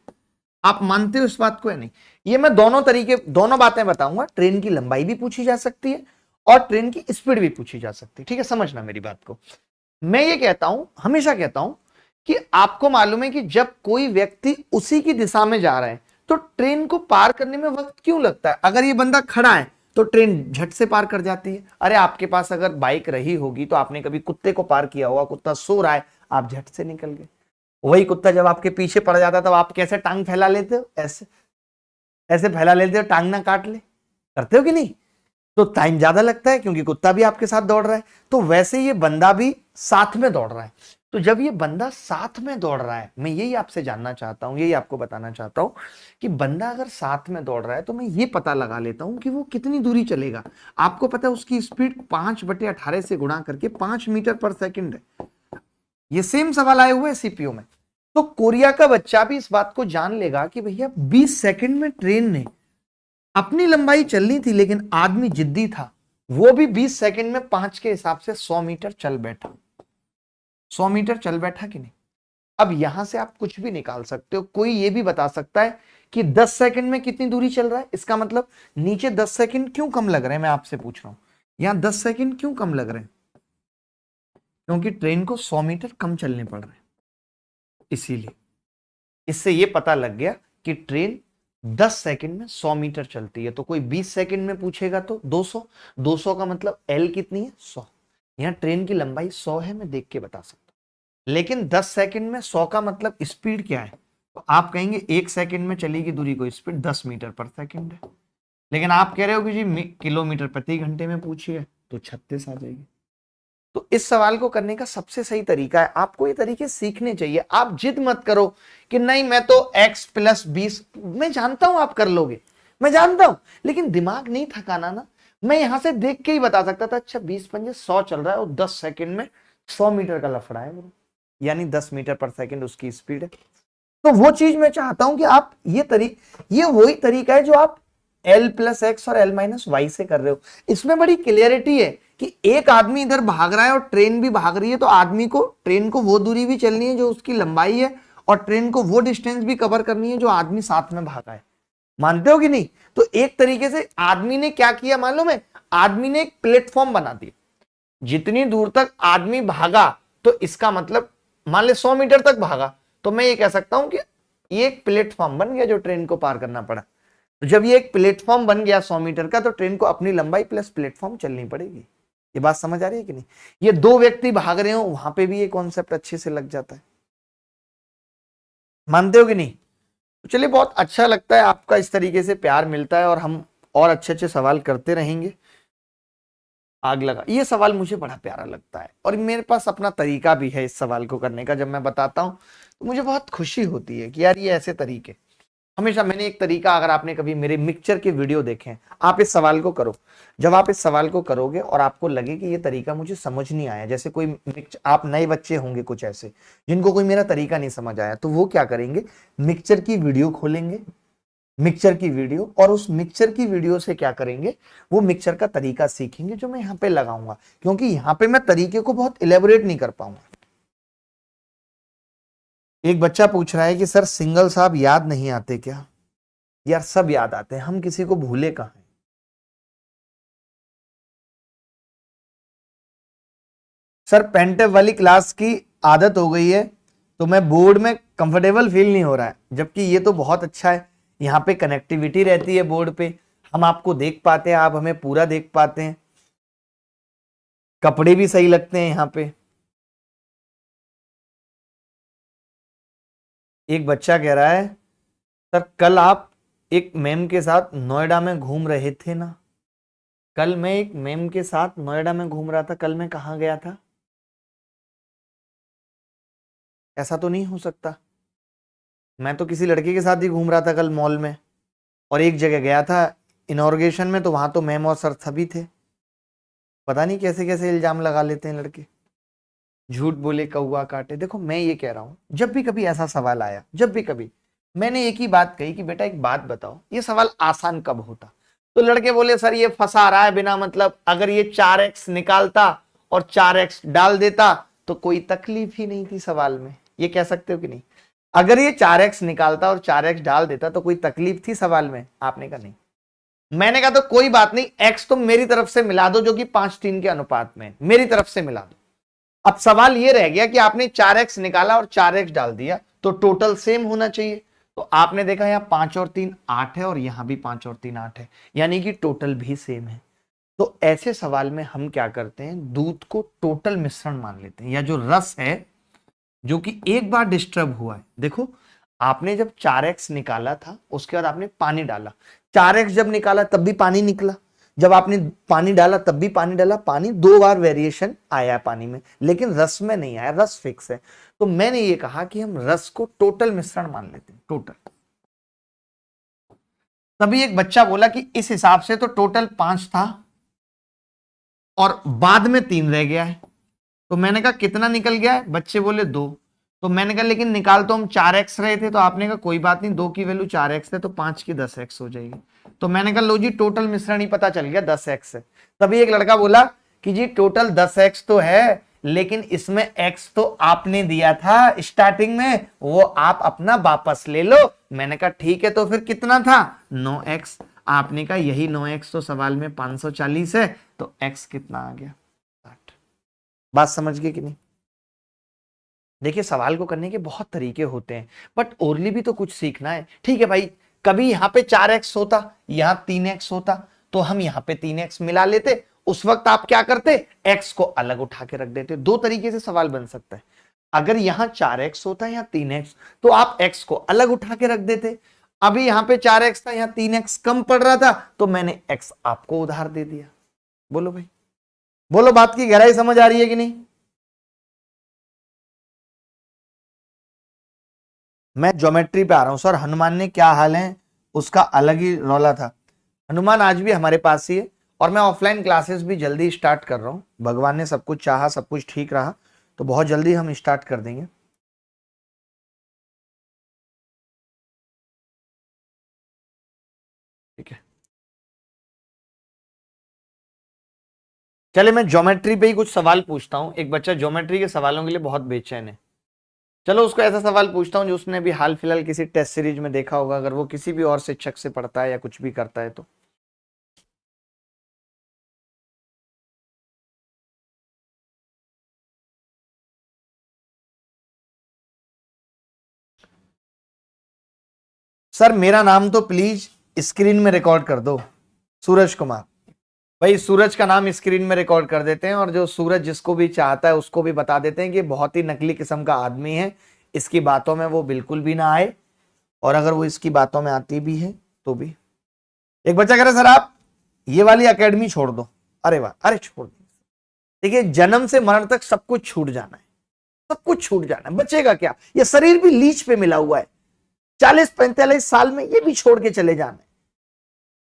आप मानते हो इस बात को या नहीं? ये मैं दोनों बातें बताऊंगा। ट्रेन की लंबाई भी पूछी जा सकती है और ट्रेन की स्पीड भी पूछी जा सकती है। ठीक है, समझना मेरी बात को। मैं ये कहता हूं, हमेशा कहता हूं कि आपको मालूम है कि जब कोई व्यक्ति उसी की दिशा में जा रहा है तो ट्रेन को पार करने में वक्त क्यों लगता है? अगर ये बंदा खड़ा है तो ट्रेन झट से पार कर जाती है। अरे आपके पास अगर बाइक रही होगी तो आपने कभी कुत्ते को पार किया होगा, कुत्ता सो रहा है, आप झट से निकल गए। वही कुत्ता जब आपके पीछे पड़ जाता है तब आप कैसे टांग फैला लेते हो? ऐसे ऐसे फैला लेते हो, टांग ना काट ले, करते हो कि नहीं? तो टाइम ज्यादा लगता है क्योंकि कुत्ता भी आपके साथ दौड़ रहा है। तो वैसे ये बंदा भी साथ में दौड़ रहा है। तो जब ये बंदा साथ में दौड़ रहा है, मैं यही आपसे जानना चाहता हूं, यही आपको बताना चाहता हूं कि बंदा अगर साथ में दौड़ रहा है तो मैं ये पता लगा लेता हूं कि वो कितनी दूरी चलेगा। आपको पता है उसकी स्पीड 5/18 से गुणा करके 5 मीटर पर सेकंड है। ये सेम सवाल आए हुए सीपीयू में। तो कोरिया का बच्चा भी इस बात को जान लेगा कि भैया 20 सेकंड में ट्रेन ने अपनी लंबाई चलनी थी, लेकिन आदमी जिद्दी था, वो भी 20 सेकंड में 5 के हिसाब से 100 मीटर चल बैठा। 100 मीटर चल बैठा कि नहीं? अब यहां से आप कुछ भी निकाल सकते हो। कोई ये भी बता सकता है कि 10 सेकंड में कितनी दूरी चल रहा है। इसका मतलब नीचे 10 सेकंड क्यों कम लग रहे हैं? मैं आपसे पूछ रहा हूं, यहां 10 सेकंड क्यों कम लग रहे हैं? क्योंकि ट्रेन को 100 मीटर कम चलने पड़ रहे हैं, इसीलिए। इससे ये पता लग गया कि ट्रेन 10 सेकंड में 100 मीटर चलती है। तो कोई 20 सेकंड में पूछेगा तो 200, 200 का मतलब एल कितनी है? 100। यहां ट्रेन की लंबाई 100 है, मैं देख के बता सकता हूं। लेकिन 10 सेकंड में 100 का मतलब स्पीड क्या है? तो आप कहेंगे 1 सेकंड में चलेगी दूरी को स्पीड 10 मीटर पर सेकंड है। लेकिन आप कह रहे हो कि जी किलोमीटर प्रति घंटे में पूछिए, तो 36 आ जाएगी। तो इस सवाल को करने का सबसे सही तरीका है, आपको ये तरीके सीखने चाहिए। आप जिद मत करो कि नहीं मैं तो x + 20, मैं जानता हूं आप कर लोगे, मैं जानता हूं, लेकिन दिमाग नहीं थकाना ना। मैं यहां से देख के ही बता सकता था, अच्छा 20 × 5 100 चल रहा है और 10 सेकंड में 100 मीटर का लफड़ा है, यानी 10 मीटर पर सेकंड उसकी स्पीड है। तो वो चीज मैं चाहता हूं कि आप ये वही तरीका है जो आप L + x और L - y से कर रहे हो। इसमें बड़ी क्लियरिटी है कि एक आदमी इधर भाग रहा है और ट्रेन भी भाग रही है, तो आदमी को, ट्रेन को वो दूरी भी चलनी है जो उसकी लंबाई है, और ट्रेन को वो डिस्टेंस भी कवर करनी है जो आदमी साथ में भागा है। मानते हो कि नहीं? तो एक तरीके से आदमी ने क्या किया मालूम है? आदमी ने एक प्लेटफॉर्म बना दिया। जितनी दूर तक आदमी भागा, तो इसका मतलब मान ले 100 मीटर तक भागा, तो मैं ये कह सकता हूं कि ये एक प्लेटफॉर्म बन गया जो ट्रेन को पार करना पड़ा। तो जब ये एक प्लेटफॉर्म बन गया 100 मीटर का, तो ट्रेन को अपनी लंबाई प्लस प्लेटफॉर्म चलनी पड़ेगी। ये बात समझ आ रही है कि नहीं? ये दो व्यक्ति भाग रहे हो, वहां पे भी ये कॉन्सेप्ट अच्छे से लग जाता है। मानते हो कि नहीं? तो चलिए, बहुत अच्छा लगता है, आपका इस तरीके से प्यार मिलता है और हम और अच्छे अच्छे सवाल करते रहेंगे। आग लगा, ये सवाल मुझे बड़ा प्यारा लगता है और मेरे पास अपना तरीका भी है इस सवाल को करने का। जब मैं बताता हूं तो मुझे बहुत खुशी होती है कि यार ये ऐसे तरीके। हमेशा मैंने एक तरीका, अगर आपने कभी मेरे मिक्सचर के वीडियो देखे हैं, आप इस सवाल को करो। जब आप इस सवाल को करोगे और आपको लगे कि ये तरीका मुझे समझ नहीं आया, जैसे कोई आप नए बच्चे होंगे कुछ ऐसे जिनको कोई मेरा तरीका नहीं समझ आया, तो वो क्या करेंगे, मिक्सचर की वीडियो खोलेंगे, मिक्सचर की वीडियो, और उस मिक्सचर की वीडियो से क्या करेंगे, वो मिक्सचर का तरीका सीखेंगे जो मैं यहाँ पे लगाऊंगा, क्योंकि यहाँ पे मैं तरीके को बहुत इलेबोरेट नहीं कर पाऊंगा। एक बच्चा पूछ रहा है कि सर सिंगल साहब याद नहीं आते क्या? यार सब याद आते हैं, हम किसी को भूले कहाँ हैं? सर पेंटेप वाली क्लास की आदत हो गई है तो मैं बोर्ड में कंफर्टेबल फील नहीं हो रहा है, जबकि ये तो बहुत अच्छा है, यहाँ पे कनेक्टिविटी रहती है बोर्ड पे, हम आपको देख पाते हैं, आप हमें पूरा देख पाते हैं, कपड़े भी सही लगते हैं यहाँ पे। एक बच्चा कह रहा है सर कल आप एक मैम के साथ नोएडा में घूम रहे थे ना। कल मैं एक मैम के साथ नोएडा में घूम रहा था, कल मैं कहाँ गया था? ऐसा तो नहीं हो सकता, मैं तो किसी लड़के के साथ ही घूम रहा था कल मॉल में, और एक जगह गया था इनॉर्गेशन में, तो वहां तो मैम और सर सभी थे। पता नहीं कैसे कैसे इल्जाम लगा लेते हैं लड़के, झूठ बोले कौवा काटे। देखो मैं ये कह रहा हूं, जब भी कभी ऐसा सवाल आया, जब भी कभी, मैंने एक ही बात कही कि बेटा एक बात बताओ, ये सवाल आसान कब होता? तो लड़के बोले सर ये फंसा रहा है बिना मतलब, अगर ये 4x निकालता और 4x डाल देता तो कोई तकलीफ ही नहीं थी सवाल में। ये कह सकते हो कि नहीं? अगर ये 4x निकालता और 4x डाल देता तो कोई तकलीफ थी सवाल में? आपने कहा नहीं। मैंने कहा तो कोई बात नहीं, x तुम मेरी तरफ से मिला दो जो कि 5:3 के अनुपात में, मेरी तरफ से मिला दो। अब सवाल ये रह गया कि आपने 4x निकाला और 4x डाल दिया तो टोटल सेम होना चाहिए। तो आपने देखा यहाँ 5 और 3 8 है और यहां भी 5 और 3 8 है, यानी कि टोटल भी सेम है। तो ऐसे सवाल में हम क्या करते हैं, दूध को टोटल मिश्रण मान लेते हैं, या जो रस है जो कि एक बार डिस्टर्ब हुआ है। देखो आपने जब 4x निकाला था उसके बाद आपने पानी डाला, 4x जब निकाला तब भी पानी निकला, जब आपने पानी डाला तब भी पानी डाला, पानी 2 बार वेरिएशन आया पानी में, लेकिन रस में नहीं आया, रस फिक्स है। तो मैंने ये कहा कि हम रस को टोटल मिश्रण मान लेते हैं, टोटल। तभी एक बच्चा बोला कि इस हिसाब से तो टोटल 5 था और बाद में 3 रह गया है। तो मैंने कहा कितना निकल गया है? बच्चे बोले 2। तो मैंने कहा लेकिन निकाल तो हम 4x रहे थे। तो आपने कहा कोई बात नहीं, 2 की वैल्यू 4x है तो 5 की 10x हो जाएगी। तो मैंने कहा लो जी टोटल मिश्रण ही पता चल गया 10x है। तभी एक लड़का बोला कि जी टोटल 10x तो है, लेकिन इसमें x तो आपने दिया था स्टार्टिंग में, वो आप अपना वापस ले लो। मैंने कहा ठीक है, तो फिर कितना था? 9x। आपने कहा यही 9x तो सवाल में 540 है, तो x कितना आ गया? 60। बात समझ गए कि नहीं? देखिए सवाल को करने के बहुत तरीके होते हैं, बट ओरली भी तो कुछ सीखना है। ठीक है भाई, कभी यहां पे 4x होता, यहां 3x होता, तो हम यहां पे 3x मिला लेते। उस वक्त आप क्या करते? x को अलग उठा के रख देते। 2 तरीके से सवाल बन सकता है। अगर यहां 4x होता है या 3x, तो आप x को अलग उठा के रख देते। अभी यहां पे 4x था, यहां 3x कम पड़ रहा था, तो मैंने x आपको उधार दे दिया। बोलो भाई, बोलो बात की गहराई समझ आ रही है कि नहीं? मैं ज्योमेट्री पे आ रहा हूं सर। हनुमान ने क्या हाल है उसका अलग ही रौला था। हनुमान आज भी हमारे पास ही है, और मैं ऑफलाइन क्लासेस भी जल्दी स्टार्ट कर रहा हूं। भगवान ने सब कुछ चाहा, सब कुछ ठीक रहा, तो बहुत जल्दी हम स्टार्ट कर देंगे। ठीक है, चले मैं ज्योमेट्री पे ही कुछ सवाल पूछता हूं। एक बच्चा ज्योमेट्री के सवालों के लिए बहुत बेचैन है। चलो उसको ऐसा सवाल पूछता हूं जो उसने भी हाल फिलहाल किसी टेस्ट सीरीज में देखा होगा, अगर वो किसी भी और शिक्षक से पढ़ता है या कुछ भी करता है तो। सर मेरा नाम तो प्लीज स्क्रीन में रिकॉर्ड कर दो, सूरज कुमार। भाई सूरज का नाम स्क्रीन में रिकॉर्ड कर देते हैं, और जो सूरज जिसको भी चाहता है उसको भी बता देते हैं कि बहुत ही नकली किस्म का आदमी है, इसकी बातों में वो बिल्कुल भी ना आए, और अगर वो इसकी बातों में आती भी है तो भी। एक बच्चा कह रहा है सर आप ये वाली एकेडमी छोड़ दो। अरे वाह, अरे छोड़ दो। देखिए जन्म से मरण तक सब कुछ छूट जाना है, सब कुछ छूट जाना है, बचेगा क्या? ये शरीर भी लीच पे मिला हुआ है, 40-45 साल में ये भी छोड़ के चले जाना है।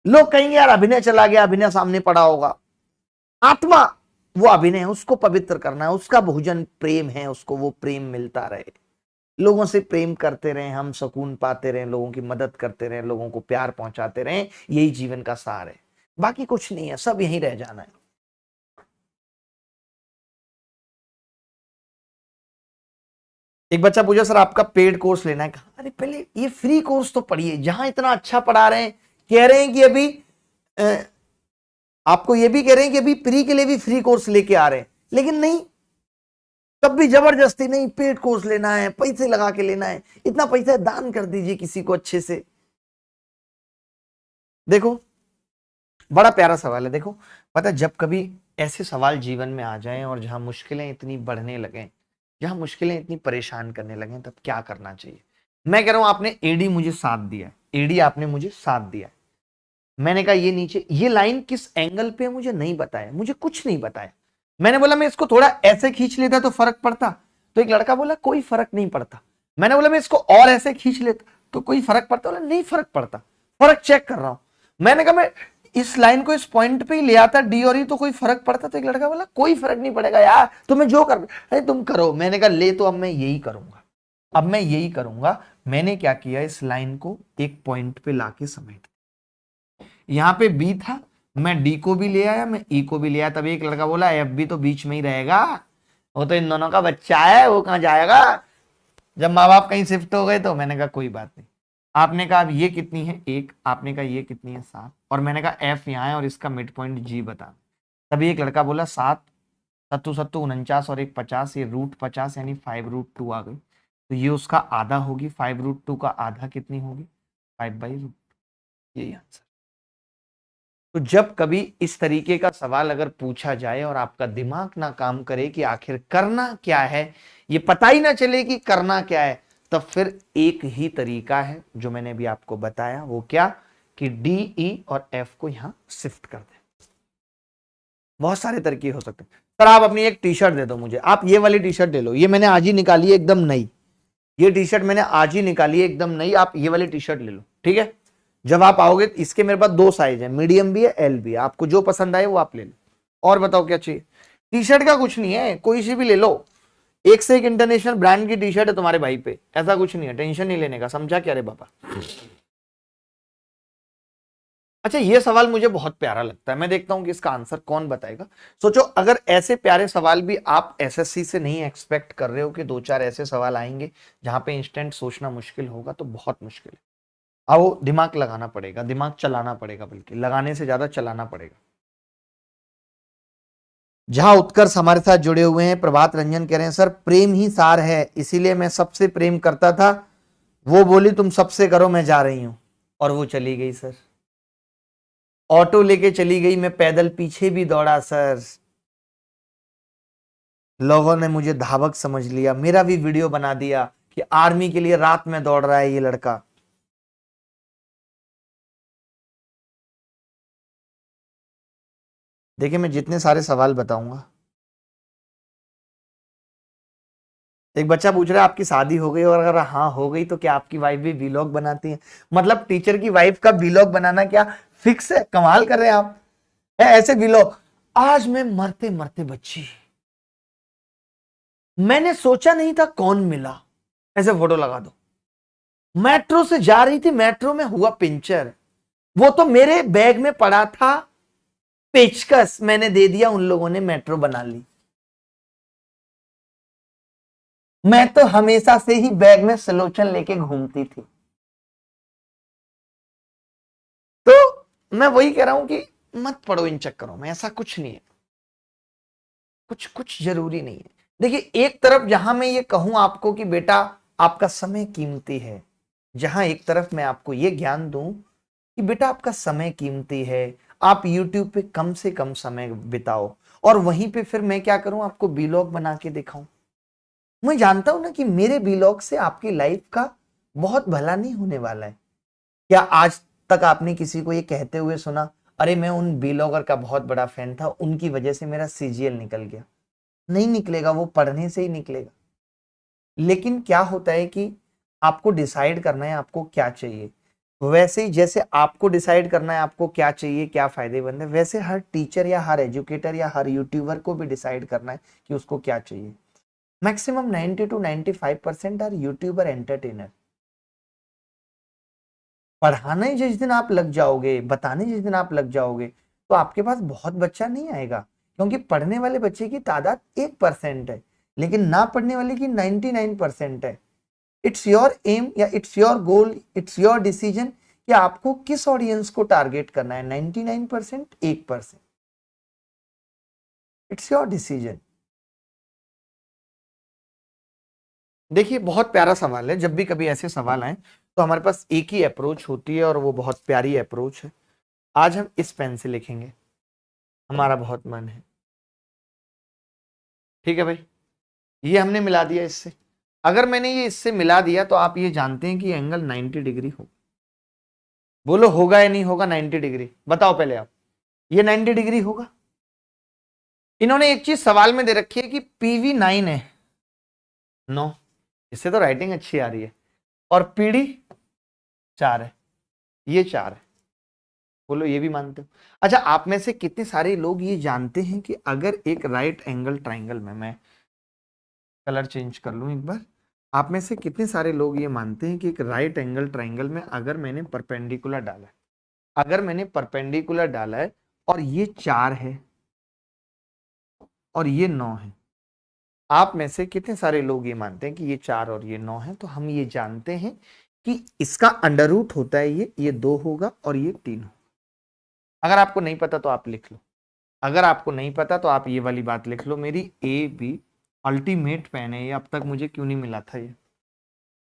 लोग कहेंगे यार अभिनय चला गया, अभिनय सामने पड़ा होगा। आत्मा वो अभिनय है, उसको पवित्र करना है, उसका भोजन प्रेम है, उसको वो प्रेम मिलता रहे। लोगों से प्रेम करते रहे, हम सुकून पाते रहे, लोगों की मदद करते रहे, लोगों को प्यार पहुंचाते रहे, यही जीवन का सार है। बाकी कुछ नहीं है, सब यहीं रह जाना है। एक बच्चा पूछा सर आपका पेड कोर्स लेना है। कहा अरे पहले ये फ्री कोर्स तो पढ़िए, जहां इतना अच्छा पढ़ा रहे हैं, कह रहे हैं कि अभी आपको ये भी कह रहे हैं कि अभी प्री के लिए भी फ्री कोर्स लेके आ रहे हैं, लेकिन नहीं, कभी जबरदस्ती नहीं, पेट कोस लेना है, पैसे लगा के लेना है, इतना पैसा दान कर दीजिए किसी को अच्छे से। देखो बड़ा प्यारा सवाल है। देखो पता है, जब कभी ऐसे सवाल जीवन में आ जाएं और जहां मुश्किलें इतनी बढ़ने लगें, जहां मुश्किलें इतनी परेशान करने लगें, तब क्या करना चाहिए। मैं कह रहा हूं आपने एडी मुझे साथ दिया, एडी आपने मुझे साथ दिया, मैंने कहा ये नीचे ये लाइन किस एंगल पे मुझे नहीं बताया, मुझे कुछ नहीं बताया। मैंने बोला मैं इसको थोड़ा ऐसे खींच लेता तो फर्क पड़ता, तो एक लड़का बोला कोई फर्क नहीं पड़ता। मैंने बोला मैं इसको और ऐसे खींच लेता तो कोई फर्क पड़ता, बोला नहीं फर्क पड़ता, फर्क चेक कर रहा हूं। मैंने कहा मैं इस लाइन को इस पॉइंट पे ही ले आता डी और ई तो कोई फर्क पड़ता, तो एक लड़का बोला कोई फर्क नहीं पड़ेगा यार, तुम्हें जो कर अरे तुम करो। मैंने कहा ले तो अब मैं यही करूंगा, अब मैं यही करूंगा। मैंने क्या किया, इस लाइन को एक पॉइंट पे लाके समेट, यहां पे बी था, मैं डी को भी ले आया, मैं ई को भी ले आया। तभी एक लड़का बोला एफ भी तो बीच में ही रहेगा, वो तो इन दोनों का बच्चा है, वो कहां जाएगा जब माँ बाप कहीं शिफ्ट हो गए। तो मैंने कहा कोई बात नहीं। आपने कहा अब ये कितनी है 1, आपने कहा ये कितनी है 7, और मैंने कहा एफ यहाँ है और इसका मिड पॉइंट जी बता। तभी एक लड़का बोला 7 सत्तू सत्तू 49 और 1 50, ये √50 यानी 5√2 आ गई। तो ये उसका आधा होगी, 5√2 का आधा कितनी होगी 5/√2, यही आंसर। तो जब कभी इस तरीके का सवाल अगर पूछा जाए और आपका दिमाग ना काम करे कि आखिर करना क्या है, ये पता ही ना चले कि करना क्या है, तब फिर एक ही तरीका है जो मैंने भी आपको बताया। वो क्या कि डी ई और एफ को यहां शिफ्ट कर दें। बहुत सारे तरीके हो सकते हैं। सर आप अपनी एक टी शर्ट दे दो मुझे, आप ये वाली टी शर्ट ले लो, ये मैंने आज ही निकाली है एकदम नई, ये टी शर्ट मैंने आज ही निकाली है एकदम नई, आप ये वाली टी शर्ट ले लो, ठीक है। जब आप आओगे इसके मेरे पास 2 साइज है, मीडियम भी है एल भी है, आपको जो पसंद आए वो आप ले लो। और बताओ क्या चाहिए। टी शर्ट का कुछ नहीं है, कोई सी भी ले लो, एक से एक इंटरनेशनल ब्रांड की टी शर्ट है तुम्हारे भाई पे, ऐसा कुछ नहीं है, टेंशन नहीं लेने का, समझा क्या रे बाबा। अच्छा ये सवाल मुझे बहुत प्यारा लगता है, मैं देखता हूं कि इसका आंसर कौन बताएगा। सोचो अगर ऐसे प्यारे सवाल भी आप एसएससी से नहीं एक्सपेक्ट कर रहे हो कि 2-4 ऐसे सवाल आएंगे जहां पे इंस्टेंट सोचना मुश्किल होगा, तो बहुत मुश्किल है। आओ दिमाग लगाना पड़ेगा, दिमाग चलाना पड़ेगा, बल्कि लगाने से ज्यादा चलाना पड़ेगा। जहां उत्कर्ष हमारे साथ जुड़े हुए हैं, प्रभात रंजन कह रहे हैं सर प्रेम ही सार है, इसीलिए मैं सबसे प्रेम करता था, वो बोली तुम सबसे करो मैं जा रही हूं, और वो चली गई सर, ऑटो लेके चली गई, मैं पैदल पीछे भी दौड़ा सर, लोगों ने मुझे धावक समझ लिया, मेरा भी वीडियो बना दिया कि आर्मी के लिए रात में दौड़ रहा है ये लड़का। देखिए मैं जितने सारे सवाल बताऊंगा, एक बच्चा पूछ रहा है आपकी शादी हो गई, और अगर हाँ हो गई तो क्या आपकी वाइफ भी वीलॉग बनाती है। मतलब टीचर की वाइफ का वीलॉग बनाना क्या फिक्स है, कमाल कर रहे हैं आप। है ऐसे वीलॉग, आज मैं मरते मरते बच्ची, मैंने सोचा नहीं था कौन मिला, ऐसे फोटो लगा दो। मेट्रो से जा रही थी, मेट्रो में हुआ पंचर, वो तो मेरे बैग में पड़ा था पेचकस, मैंने दे दिया, उन लोगों ने मेट्रो बना ली। मैं तो हमेशा से ही बैग में सलोचन लेके घूमती थी। तो मैं वही कह रहा हूं कि मत पड़ो इन चक्करों में, ऐसा कुछ नहीं है, कुछ कुछ जरूरी नहीं है। देखिए एक तरफ जहां मैं ये कहूं आपको कि बेटा आपका समय कीमती है, जहां एक तरफ मैं आपको ये ज्ञान दूं कि बेटा आपका समय कीमती है, आप YouTube पे कम से कम समय बिताओ, और वहीं पे फिर मैं क्या करूं आपको वीलॉग बना के दिखाऊं। मैं जानता हूं ना कि मेरे वीलॉग से आपकी लाइफ का बहुत भला नहीं होने वाला है। क्या आज तक आपने किसी को ये कहते हुए सुना अरे मैं उन वीलॉगर का बहुत बड़ा फैन था, उनकी वजह से मेरा सीजीएल निकल गया। नहीं निकलेगा, वो पढ़ने से ही निकलेगा। लेकिन क्या होता है कि आपको डिसाइड करना है आपको क्या चाहिए, वैसे ही जैसे आपको डिसाइड करना है आपको क्या चाहिए क्या फायदेमंद है, वैसे हर टीचर या हर एजुकेटर या हर यूट्यूबर को भी डिसाइड करना है कि उसको क्या चाहिए। Maximum 90 to 95% are YouTuber entertainer. पढ़ाने जिस दिन आप लग जाओगे, बताने जिस दिन आप लग जाओगे, तो आपके पास बहुत बच्चा नहीं आएगा, क्योंकि पढ़ने वाले बच्चे की तादाद 1% है, लेकिन ना पढ़ने वाले की 99% है। इट्स योर एम या it's your goal, it's your decision कि आपको किस ऑडियंस को टारगेट करना है, 99% 1%, इट्स योर डिसीजन। देखिए बहुत प्यारा सवाल है। जब भी कभी ऐसे सवाल आए तो हमारे पास एक ही अप्रोच होती है और वो बहुत प्यारी अप्रोच है। आज हम इस पेन से लिखेंगे, हमारा बहुत मन है। ठीक है भाई, ये हमने मिला दिया इससे। अगर मैंने ये इससे मिला दिया तो आप ये जानते हैं कि एंगल 90 डिग्री हो। बोलो होगा या नहीं होगा 90 डिग्री? बताओ पहले आप, ये 90 डिग्री होगा। इन्होंने एक चीज सवाल में दे रखी है कि पीवी 9 है, 9, इससे तो राइटिंग अच्छी आ रही है, और पीडी 4 है, ये 4 है। बोलो ये भी मानते हो? अच्छा, आप में से कितने सारे लोग ये जानते हैं कि अगर एक राइट एंगल ट्राइंगल में, मैं कलर चेंज कर लूं एक बार, आप में से कितने सारे लोग ये मानते हैं कि एक राइट एंगल ट्राइंगल में अगर मैंने परपेंडिकुलर डाला है, अगर मैंने परपेंडिकुलर डाला है और ये 4 है और ये 9 है, आप में से कितने सारे लोग ये मानते हैं कि ये 4 और ये 9 है? तो हम ये जानते हैं कि इसका अंडर रूट होता है ये 2 होगा और ये 3 होगा। अगर आपको नहीं पता तो आप लिख लो, अगर आपको नहीं पता तो आप ये वाली बात लिख लो, मेरी ए बी अल्टीमेट पेन है ये, अब तक मुझे क्यों नहीं मिला था ये।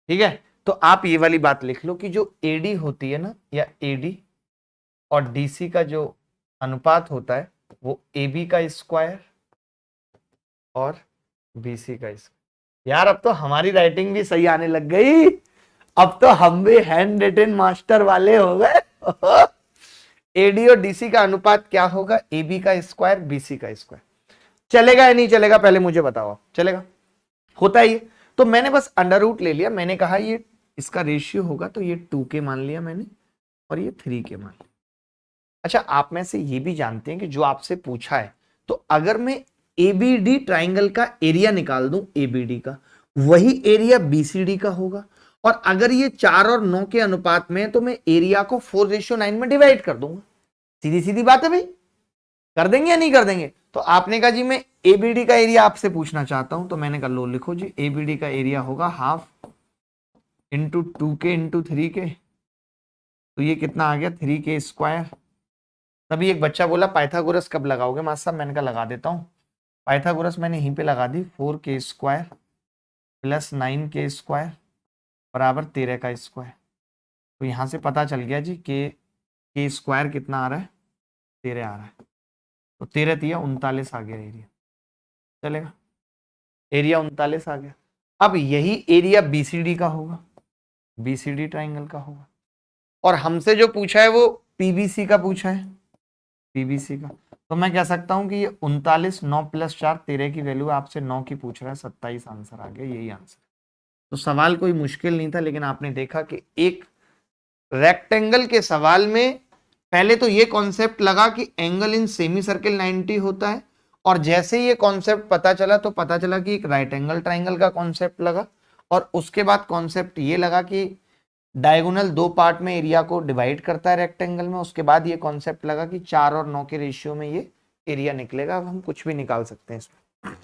ठीक है, तो आप ये वाली बात लिख लो कि जो एडी होती है ना, या एडी और डीसी का जो अनुपात होता है वो ए बी का स्क्वायर और बीसी का स्क्वायर। यार अब तो हमारी राइटिंग भी सही आने लग गई, अब तो हम भी हैंड रिटन मास्टर वाले हो गए। एडी और डीसी का अनुपात क्या होगा? ए बी का स्क्वायर बीसी का स्क्वायर। चलेगा या नहीं चलेगा पहले मुझे बताओ? चलेगा? होता है ये। तो मैंने बस अंडर रूट ले लिया, मैंने कहा ये इसका रेशियो होगा तो ये 2 के मान लिया मैंने और ये 3 के मान लिया। अच्छा, आप में से ये भी जानते हैं कि जो आपसे पूछा है, तो अगर मैं एबीडी ट्राइंगल का एरिया निकाल दूं, एबीडी का वही एरिया बीसीडी का होगा, और अगर ये 4 और 9 के अनुपात में है तो मैं एरिया को 4:9 में डिवाइड कर दूंगा। सीधी सीधी बात है भाई, कर देंगे या नहीं कर देंगे? तो आपने कहा जी मैं एबीडी का एरिया आपसे पूछना चाहता हूं, तो मैंने कहा लो लिखो जी, एबीडी का एरिया होगा half into 2k into 3k, तो ये कितना आ गया 3k स्क्वायर। तभी एक बच्चा बोला पाइथागोरस कब लगाओगे मास्टर साहब? मैंने कहा लगा देता हूं। पाइथागोरस मैंने यहीं पे लगा दी, 4k square plus 9k square बराबर 13 का स्क्वायर। तो यहां से पता चल गया जी के स्क्वायर कितना आ रहा है? 13 आ रहा है। तो 13 तिया 39 आ गया एरिया। चलेगा, एरिया 39 आ गया। अब यही एरिया बीसीडी का होगा, बीसीडी ट्राइंगल का होगा, और हमसे जो पूछा है वो पीबीसी का पूछा है, पीबीसी का। तो मैं कह सकता हूं कि ये 39, 9 + 4 13 की वैल्यू आपसे 9 की पूछ रहा है, 27 आंसर आ गया, यही आंसर। तो सवाल कोई मुश्किल नहीं था, लेकिन आपने देखा कि एक रेक्टेंगल के सवाल में पहले तो ये कॉन्सेप्ट लगा कि एंगल इन सेमी सर्किल 90 होता है, और जैसे ये कॉन्सेप्ट पता चला तो पता चला कि एक राइट एंगल ट्राइंगल का कॉन्सेप्ट लगा, और उसके बाद कॉन्सेप्ट ये लगा कि डायगोनल 2 पार्ट में एरिया को डिवाइड करता है रेक्टेंगल में। उसके बाद ये कॉन्सेप्ट लगा कि 4 और 9 के रेशियो में ये एरिया निकलेगा। अब हम कुछ भी निकाल सकते हैं इसमें।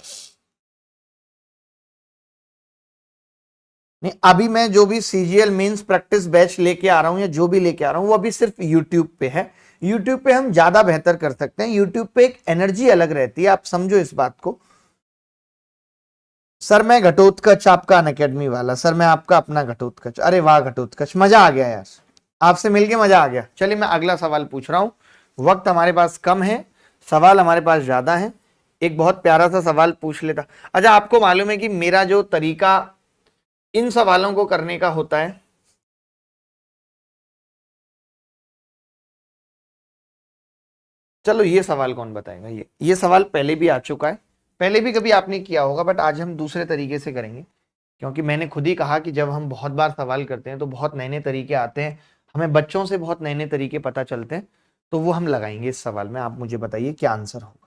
नहीं, अभी मैं जो भी सीजीएल मेंस प्रैक्टिस बैच लेके आ रहा हूं या जो भी लेके आ रहा हूं वो अभी सिर्फ यूट्यूब पे है। यूट्यूब पे हम ज्यादा बेहतर कर सकते हैं, यूट्यूब पे एक एनर्जी अलग रहती है, आप समझो इस बात को। सर मैं घटोत्कच, आपका अनअकैडमी वाला। सर मैं आपका अपना घटोत्कच। अरे वाह घटोत्कच, मजा आ गया यार, आपसे मिलके मजा आ गया। चलिए मैं अगला सवाल पूछ रहा हूं, वक्त हमारे पास कम है, सवाल हमारे पास ज्यादा है। एक बहुत प्यारा सा सवाल पूछ लेता। अच्छा, आपको मालूम है कि मेरा जो तरीका इन सवालों को करने का होता है, चलो ये सवाल कौन बताएगा? ये सवाल पहले भी आ चुका है, पहले भी कभी आपने किया होगा, बट आज हम दूसरे तरीके से करेंगे, क्योंकि मैंने खुद ही कहा कि जब हम बहुत बार सवाल करते हैं तो बहुत नए नए तरीके आते हैं, हमें बच्चों से बहुत नए नए तरीके पता चलते हैं, तो वो हम लगाएंगे इस सवाल में। आप मुझे बताइए क्या आंसर होगा।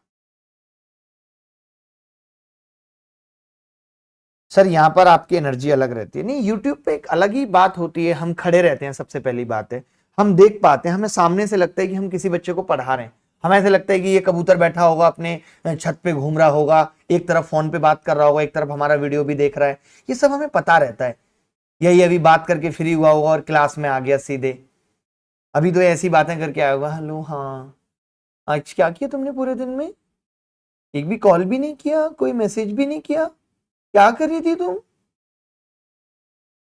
सर यहाँ पर आपकी एनर्जी अलग रहती है। नहीं, यूट्यूब पे एक अलग ही बात होती है, हम खड़े रहते हैं, सबसे पहली बात है हम देख पाते हैं, हमें सामने से लगता है कि हम किसी बच्चे को पढ़ा रहे हैं, हमें ऐसे लगता है कि ये कबूतर बैठा होगा अपने छत पे घूम रहा होगा, एक तरफ फोन पे बात कर रहा होगा, एक तरफ हमारा वीडियो भी देख रहा है, ये सब हमें पता रहता है। यही अभी बात करके फ्री हुआ होगा और क्लास में आ गया सीधे, अभी तो ऐसी बातें करके आया होगा, हेलो हाँ आज क्या किया तुमने पूरे दिन में, एक भी कॉल भी नहीं किया, कोई मैसेज भी नहीं किया, क्या कर रही थी तुम,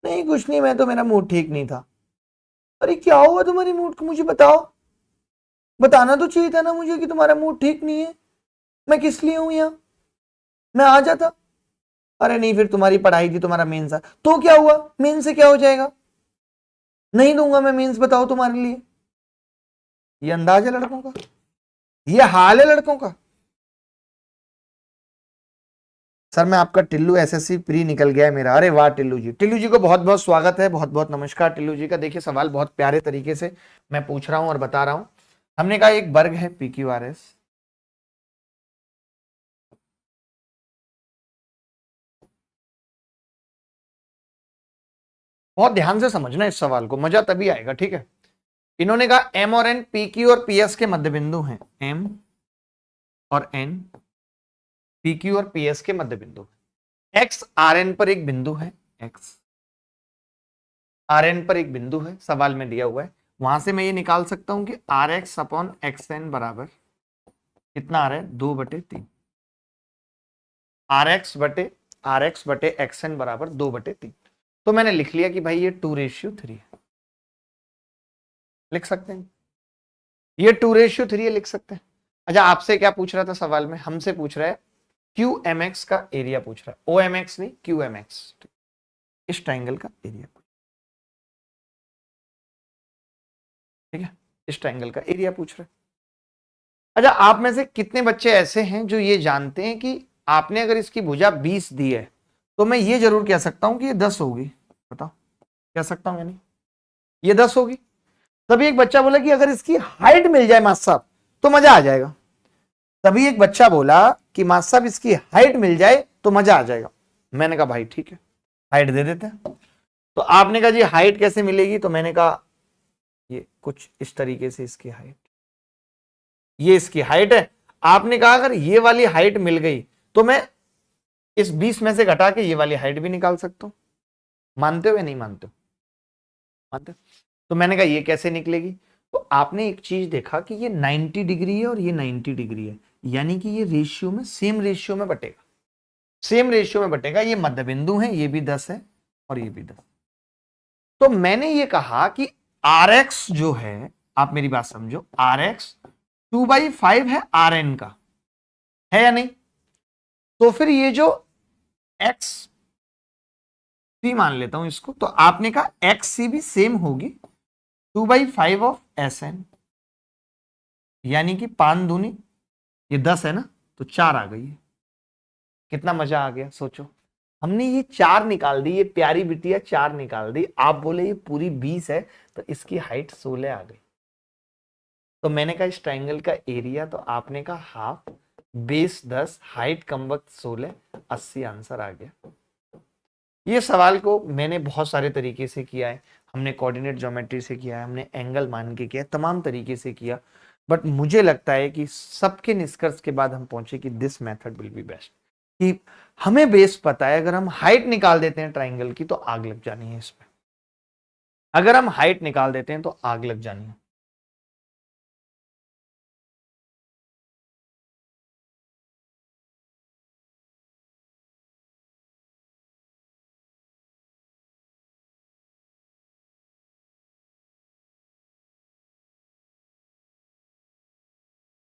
नहीं कुछ नहीं, मैं तो मेरा मूड ठीक नहीं था। अरे क्या हुआ तुम्हारे मूड को, मुझे बताओ, बताना तो चाहिए था ना मुझे कि तुम्हारा मूड ठीक नहीं है, मैं किस लिए हूं यहाँ, मैं आ जाता। अरे नहीं फिर तुम्हारी पढ़ाई थी, तुम्हारा मेंस था, तो क्या हुआ, मेंस से क्या हो जाएगा, नहीं दूंगा मैं मेंस, बताओ तुम्हारे लिए। ये अंदाज है लड़कों का, ये हाल है लड़कों का। सर मैं आपका टिल्लू एसएससी प्री निकल गया है मेरा। अरे वाह टिल्लू जी, टिल्लू जी को बहुत बहुत स्वागत है, बहुत बहुत नमस्कार टिल्लू जी का। देखिए सवाल बहुत प्यारे तरीके से मैं पूछ रहा हूं और बता रहा हूं। हमने कहा एक वर्ग है PQRS, बहुत ध्यान से समझना इस सवाल को, मजा तभी आएगा, ठीक है। इन्होंने कहा M और N PQ और PS के मध्य बिंदु हैं, M और N PQ और PS के मध्य बिंदु, X RN पर एक बिंदु है, X RN पर एक बिंदु है, सवाल में दिया हुआ है। वहां से मैं ये निकाल सकता हूं कि RX अपॉन XN बराबर कितना आ रहा है, 2/3। RX बटे XN बराबर 2/3। तो मैंने लिख लिया कि भाई ये 2:3 है, लिख सकते हैं, ये 2:3 है, लिख सकते हैं। अच्छा आपसे क्या पूछ रहा था सवाल में, हमसे पूछ रहा है QMX का एरिया पूछ रहा है, OMX नहीं QMX, इस ट्राइंगल का एरिया, ठीक है, इस ट्राइंगल का एरिया पूछ रहा है। अच्छा आप में से कितने बच्चे ऐसे हैं जो ये जानते हैं कि आपने अगर इसकी भुजा 20 दी है तो मैं ये जरूर कह सकता हूं कि ये 10 होगी, बताओ कह सकता हूं या नहीं, ये 10 होगी। तभी एक बच्चा बोला कि अगर इसकी हाइट मिल जाए मास्टर साहब तो मजा आ जाएगा। तभी एक बच्चा बोला कि मास्टर साहब इसकी हाइट मिल जाए तो मजा आ जाएगा। मैंने कहा भाई ठीक है हाइट दे देते हैं। तो आपने कहा जी हाइट कैसे मिलेगी, तो मैंने कहा ये कुछ इस तरीके से इसकी हाइट, ये इसकी हाइट है। आपने कहा अगर ये वाली हाइट मिल गई तो मैं इस 20 में से घटा के ये वाली हाइट भी निकाल सकता हूं। मानते हो या नहीं मानते हो, मानते हो? तो मैंने कहा ये कैसे निकलेगी, तो आपने एक चीज देखा कि ये 90 डिग्री है और ये 90 डिग्री है, यानी कि ये रेशियो में सेम रेशियो में बटेगा, सेम रेशियो में बटेगा। ये मध्य बिंदु है, ये भी 10 है और ये भी 10। तो मैंने ये कहा कि RX जो है, आप मेरी बात समझो, RX 2/5 है RN का, है या नहीं। तो फिर ये जो XC मान लेता हूं इसको, तो आपने कहा XC भी सेम होगी 2/5 ऑफ SN, यानी कि 5 दूनी, ये 10 है ना, तो 4 आ गई है। कितना मजा आ गया, सोचो हमने ये 4 निकाल दी, ये प्यारी बिटिया 4 निकाल दी। आप बोले ये पूरी 20 है तो इसकी हाइट 16 आ गई। तो मैंने कहा इस ट्राइंगल का एरिया, तो आपने कहा हाफ, बेस 10, हाइट कम वक्त 16, 80 आंसर आ गया। ये सवाल को मैंने बहुत सारे तरीके से किया है, हमने कोऑर्डिनेट ज्योमेट्री से किया है, हमने एंगल मान के किया है, तमाम तरीके से किया, बट मुझे लगता है कि सबके निष्कर्ष के बाद हम पहुंचे कि this method will be best. कि हमें बेस पता है, अगर हम हाइट निकाल देते हैं ट्राइंगल की तो आग लग जानी है इसमें, अगर हम हाइट निकाल देते हैं तो आग लग जानी है।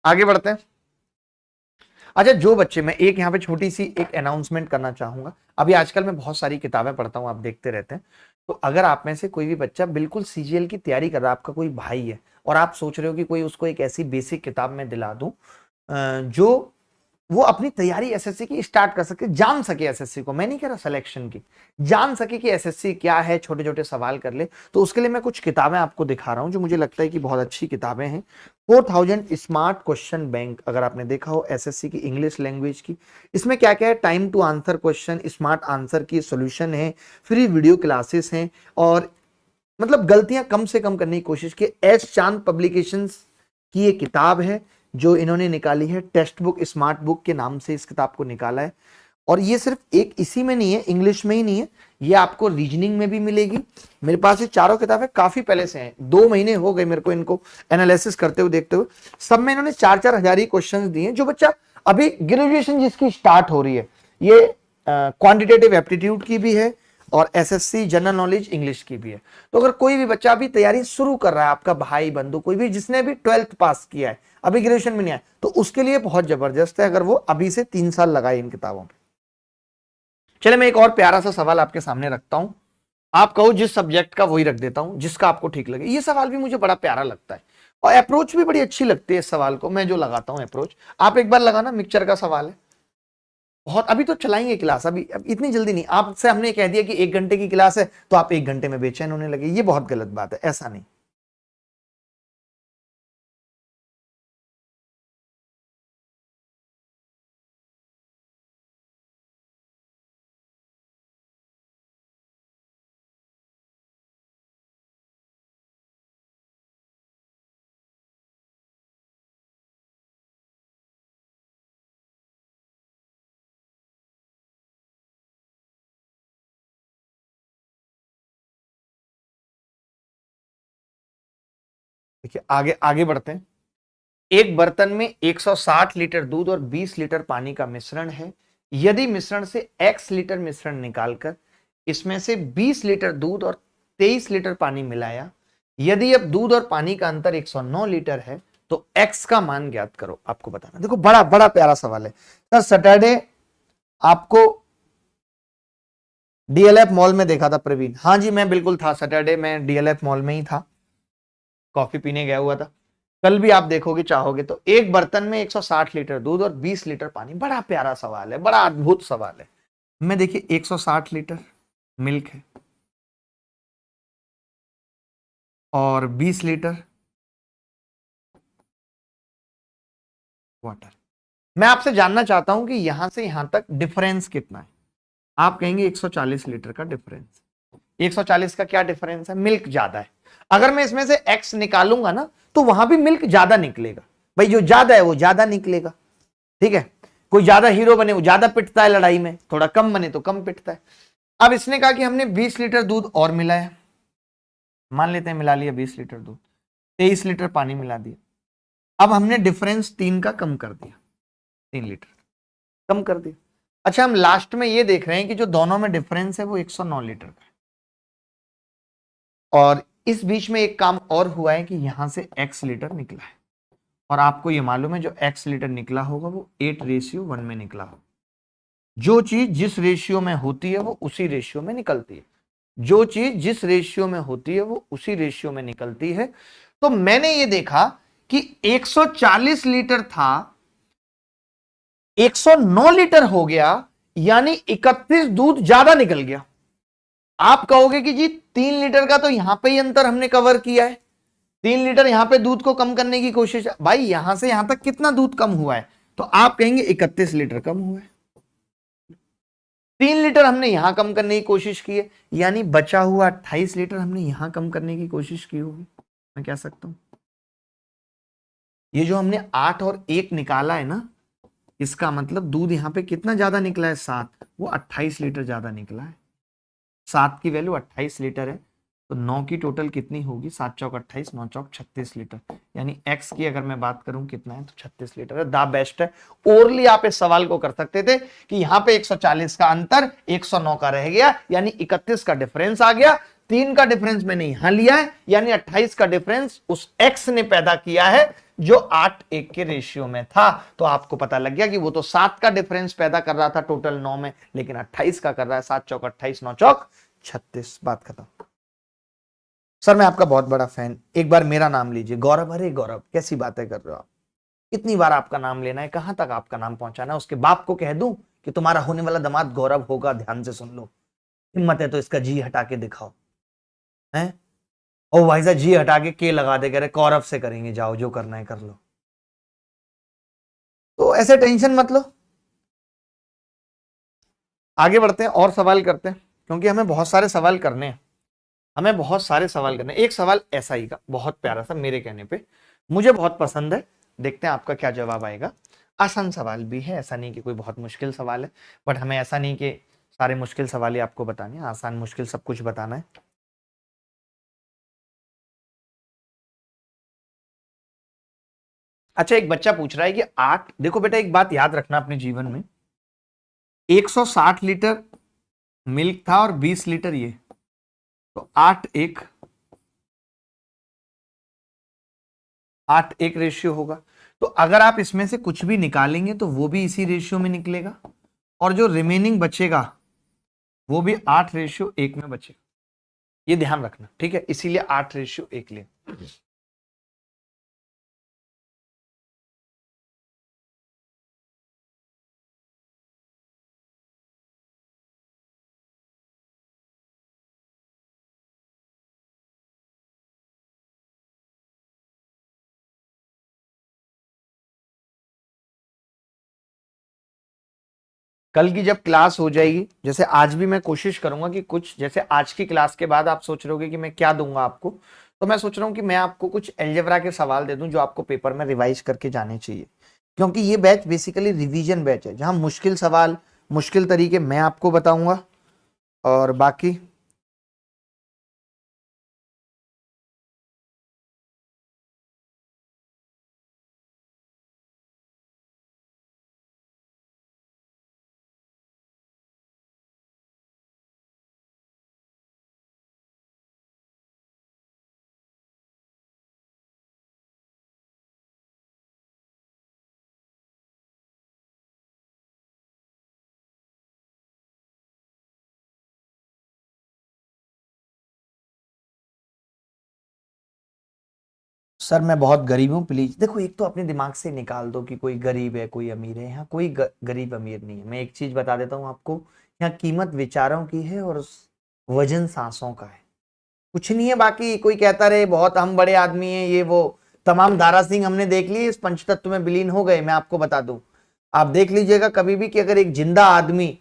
आगे बढ़ते हैं। अच्छा जो बच्चे, मैं एक यहाँ पे छोटी सी एक अनाउंसमेंट करना चाहूंगा। अभी आजकल मैं बहुत सारी किताबें पढ़ता हूँ, आप देखते रहते हैं। तो अगर आप में से कोई भी बच्चा बिल्कुल CGL की तैयारी कर रहा है, आपका कोई भाई है और आप सोच रहे हो कि कोई उसको एक ऐसी बेसिक किताब में दिला दूं जो वो अपनी तैयारी SSC की स्टार्ट कर सके, जान सके SSC को, मैं नहीं कह रहा सिलेक्शन की, जान सके कि SSC क्या है, छोटे छोटे सवाल कर ले, तो उसके लिए मैं कुछ किताबें आपको दिखा रहा हूं जो मुझे लगता है कि बहुत अच्छी किताबें हैं। 4000 स्मार्ट क्वेश्चन बैंक, अगर आपने देखा हो SSC की इंग्लिश लैंग्वेज की, इसमें क्या क्या है, time to answer question, smart answer की सोल्यूशन है, फ्री वीडियो क्लासेस हैं, और मतलब गलतियां कम से कम करने की कोशिश की। एस चांद पब्लिकेशंस की ये किताब है जो इन्होंने निकाली है, टेक्स्ट बुक स्मार्ट बुक के नाम से इस किताब को निकाला है। और ये सिर्फ एक इसी में नहीं है, इंग्लिश में ही नहीं है, ये आपको रीजनिंग में भी मिलेगी। मेरे पास ये चारों किताबें काफी पहले से हैं, 2 महीने हो गए मेरे को इनको एनालिसिस करते हुए, देखते हुए। सब में इन्होंने 4-4 हजार ही क्वेश्चन दिए। जो बच्चा अभी ग्रेजुएशन जिसकी स्टार्ट हो रही है, ये क्वांटिटेटिव एप्टीट्यूड की भी है और एसएससी जनरल नॉलेज इंग्लिश की भी है। तो अगर कोई भी बच्चा अभी तैयारी शुरू कर रहा है, आपका भाई बंधु कोई भी जिसने अभी 12th पास किया है, अभी ग्रेजुएशन में नहीं आया, तो उसके लिए बहुत जबरदस्त है अगर वो अभी से 3 साल लगाए इन किताबों पे। चले मैं एक और प्यारा सा सवाल आपके सामने रखता हूं, आप कहो जिस सब्जेक्ट का वही रख देता हूं जिसका आपको ठीक लगे। ये सवाल भी मुझे बड़ा प्यारा लगता है और अप्रोच भी बड़ी अच्छी लगती है इस सवाल को, मैं जो लगाता हूं अप्रोच। आप एक बार लगाना, मिक्सचर का सवाल है, बहुत अभी तो चलाएंगे क्लास, अभी इतनी जल्दी नहीं। आपसे हमने कह दिया कि 1 घंटे की क्लास है तो आप 1 घंटे में बेचैन होने लगे, ये बहुत गलत बात है, ऐसा नहीं। देखिए आगे आगे बढ़ते हैं। एक बर्तन में 160 लीटर दूध और 20 लीटर पानी का मिश्रण है। यदि मिश्रण से x लीटर मिश्रण निकालकर इसमें से 20 लीटर दूध और 23 लीटर पानी मिलाया, यदि अब दूध और पानी का अंतर 109 लीटर है तो x का मान ज्ञात करो। आपको बताना, देखो बड़ा बड़ा प्यारा सवाल है सर। सैटरडे आपको डीएलएफ मॉल में देखा था प्रवीण? हाँ जी मैं बिल्कुल था, सैटरडे में डीएलएफ मॉल में ही था, कॉफी पीने गया हुआ था। कल भी आप देखोगे चाहोगे तो। एक बर्तन में 160 लीटर दूध और 20 लीटर पानी, बड़ा प्यारा सवाल है, बड़ा अद्भुत सवाल है। मैं देखिए 160 लीटर मिल्क है और 20 लीटर वाटर। मैं आपसे जानना चाहता हूं कि यहां से यहां तक डिफरेंस कितना है। आप कहेंगे 140 लीटर का डिफरेंस। 140 का क्या डिफरेंस है? मिल्क ज्यादा है। अगर मैं इसमें से एक्स निकालूंगा ना तो वहां भी मिल्क ज्यादा निकलेगा। भाई जो ज्यादा है वो ज्यादा निकलेगा, ठीक है। कोई ज्यादा हीरो बने वो ज्यादा पिटता है लड़ाई में, थोड़ा कम बने तो कम पिटता है। अब इसने कहा कि हमने 20 लीटर दूध और मिलाया, मान लेते हैं मिला लिया 20 लीटर दूध, 23 लीटर पानी मिला दिया। अब हमने डिफरेंस 3 का कम कर दिया, 3 लीटर कम कर दिया। अच्छा हम लास्ट में ये देख रहे हैं कि जो दोनों में डिफरेंस है वो 109 लीटर का है। और इस बीच में एक काम और हुआ है कि यहां से x लीटर निकला है और आपको ये मालूम है जो x लीटर निकला होगा वो 8:1 में निकला होगा। जो चीज जिस रेशियो में होती है वो उसी रेशियो में निकलती है, जो चीज जिस रेशियो में होती है वो उसी रेशियो में निकलती है। तो मैंने ये देखा कि 140 लीटर था, 109 लीटर हो गया, यानी 31 दूध ज्यादा निकल गया। आप कहोगे कि जी 3 लीटर का तो यहां पे ही अंतर हमने कवर किया है, 3 लीटर यहां पे दूध को कम करने की कोशिश। भाई यहां से यहां तक कितना दूध कम हुआ है? तो आप कहेंगे 31 लीटर कम हुआ है। 3 लीटर हमने यहां कम करने की कोशिश की है, यानी बचा हुआ 28 लीटर हमने यहां कम करने की कोशिश की होगी। मैं कह सकता हूं ये जो हमने 8 और 1 निकाला है ना, इसका मतलब दूध यहां पे कितना ज्यादा निकला है? 7, वो 28 लीटर ज्यादा निकला है। 7 की वैल्यू 28 लीटर है तो 9 की टोटल कितनी होगी? 7 चौक 28, 9 चौक 36 लीटर। यानी x की अगर मैं बात करूं कितना है तो 36 लीटर है। द बेस्ट है। ओरली आप इस सवाल को कर सकते थे कि यहां पे 140 का अंतर 109 का रह गया, यानी 31 का डिफरेंस आ गया। 3 का डिफरेंस मैंने यहां लिया है, यानी 28 का डिफरेंस उस x ने पैदा किया है जो 8:1 के रेशियो में था। तो आपको पता लग गया कि वो तो 7 का डिफरेंस पैदा कर रहा था टोटल 9 में, लेकिन 28 का कर रहा है। 7 चौक 28, 9 चौक 36। बात खत्म। सर मैं आपका बहुत बड़ा फैन, एक बार मेरा नाम लीजिए। गौरव? अरे गौरव कैसी बातें कर रहे हो आप, कितनी बार आपका नाम लेना है, कहां तक आपका नाम पहुंचाना है? उसके बाप को कह दूं कि तुम्हारा होने वाला दामाद गौरव होगा, ध्यान से सुन लो। हिम्मत है तो इसका जी हटा के दिखाओ। हैं? ओ भाई साहब जी हटा के लगा दे, कह रहे गौरव से करेंगे, जाओ जो करना है कर लो। तो ऐसे टेंशन मत लो, आगे बढ़ते हैं और सवाल करते हैं, क्योंकि हमें बहुत सारे सवाल करने हैं। हमें बहुत सारे सवाल करने हैं। एक सवाल ऐसा ही का बहुत प्यारा सा मेरे कहने पे, मुझे बहुत पसंद है, देखते हैं आपका क्या जवाब आएगा। आसान सवाल भी है, ऐसा नहीं कि कोई बहुत मुश्किल सवाल है, बट हमें ऐसा नहीं कि सारे मुश्किल सवाल ही आपको बताने हैं, आसान मुश्किल सब कुछ बताना है। अच्छा एक बच्चा पूछ रहा है कि 8, देखो बेटा एक बात याद रखना अपने जीवन में, 160 लीटर मिल्क था और 20 लीटर ये, तो 8:1 रेशियो होगा। तो अगर आप इसमें से कुछ भी निकालेंगे तो वो भी इसी रेशियो में निकलेगा, और जो रिमेनिंग बचेगा वो भी 8:1 में बचेगा। ये ध्यान रखना, ठीक है, इसीलिए 8:1 ले। कल की जब क्लास हो जाएगी, जैसे आज भी मैं कोशिश करूंगा कि कुछ, जैसे आज की क्लास के बाद आप सोच रहे होगे कि मैं क्या दूंगा आपको, तो मैं सोच रहा हूं कि मैं आपको कुछ अलजेब्रा के सवाल दे दूं जो आपको पेपर में रिवाइज करके जाने चाहिए, क्योंकि ये बैच बेसिकली रिवीजन बैच है, जहां मुश्किल सवाल, मुश्किल तरीके मैं आपको बताऊंगा, और बाकी सर मैं बहुत गरीब हूँ, प्लीज देखो, एक तो अपने दिमाग से निकाल दो कि कोई गरीब है कोई अमीर है, यहाँ कोई गरीब अमीर नहीं है। मैं एक चीज बता देता हूँ आपको, यहाँ कीमत विचारों की है और वजन सांसों का है, कुछ नहीं है। बाकी कोई कहता रहे बहुत हम बड़े आदमी हैं ये वो, तमाम दारा सिंह हमने देख लिए, इस पंचतत्व में विलीन हो गए। मैं आपको बता दूं, आप देख लीजिएगा कभी भी कि अगर एक जिंदा आदमी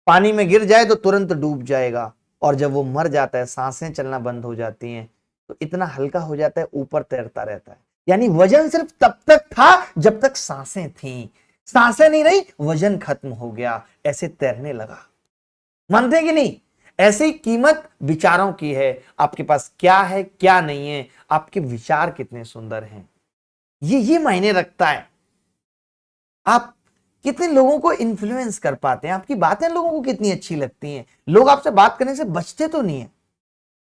पानी में गिर जाए तो तुरंत डूब जाएगा, और जब वो मर जाता है सांसें चलना बंद हो जाती हैं, तो इतना हल्का हो जाता है ऊपर तैरता रहता है। यानी वजन सिर्फ तब तक था जब तक सांसें थी, सांसें नहीं रही वजन खत्म हो गया, ऐसे तैरने लगा। मानते हैं कि नहीं? ऐसी कीमत विचारों की है, आपके पास क्या है क्या नहीं है, आपके विचार कितने सुंदर हैं, ये मायने रखता है। आप कितने लोगों को इन्फ्लुएंस कर पाते हैं, आपकी बातें लोगों को कितनी अच्छी लगती हैं, लोग आपसे बात करने से बचते तो नहीं है,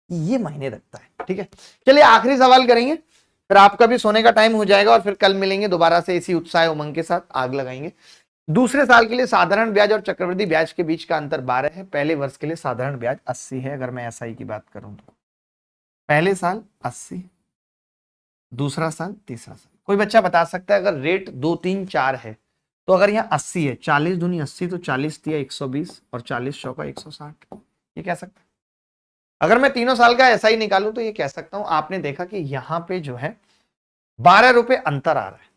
ये मायने रखता है। ठीक है, चलिए आखिरी सवाल करेंगे, फिर आपका भी सोने का टाइम हो जाएगा, और फिर कल मिलेंगे दोबारा से इसी उत्साह उमंग के साथ, आग लगाएंगे। दूसरे साल के लिए साधारण ब्याज और चक्रवृद्धि ब्याज के बीच का अंतर 12 है। पहले वर्ष के लिए साधारण ब्याज 80 है, अगर मैं एसआई की बात करूं तो पहले साल 80, दूसरा साल, तीसरा साल। कोई बच्चा बता सकता है, अगर रेट 2 3 4 है, तो अगर यहाँ 80 है, 40 दूनी 80, तो 40 दिया 120, और 40 चौका 160, ये कह सकता है। अगर मैं तीनों साल का एसआई निकालूं तो ये कह सकता हूं, आपने देखा कि यहां पे जो है 12 रुपए अंतर आ रहा है।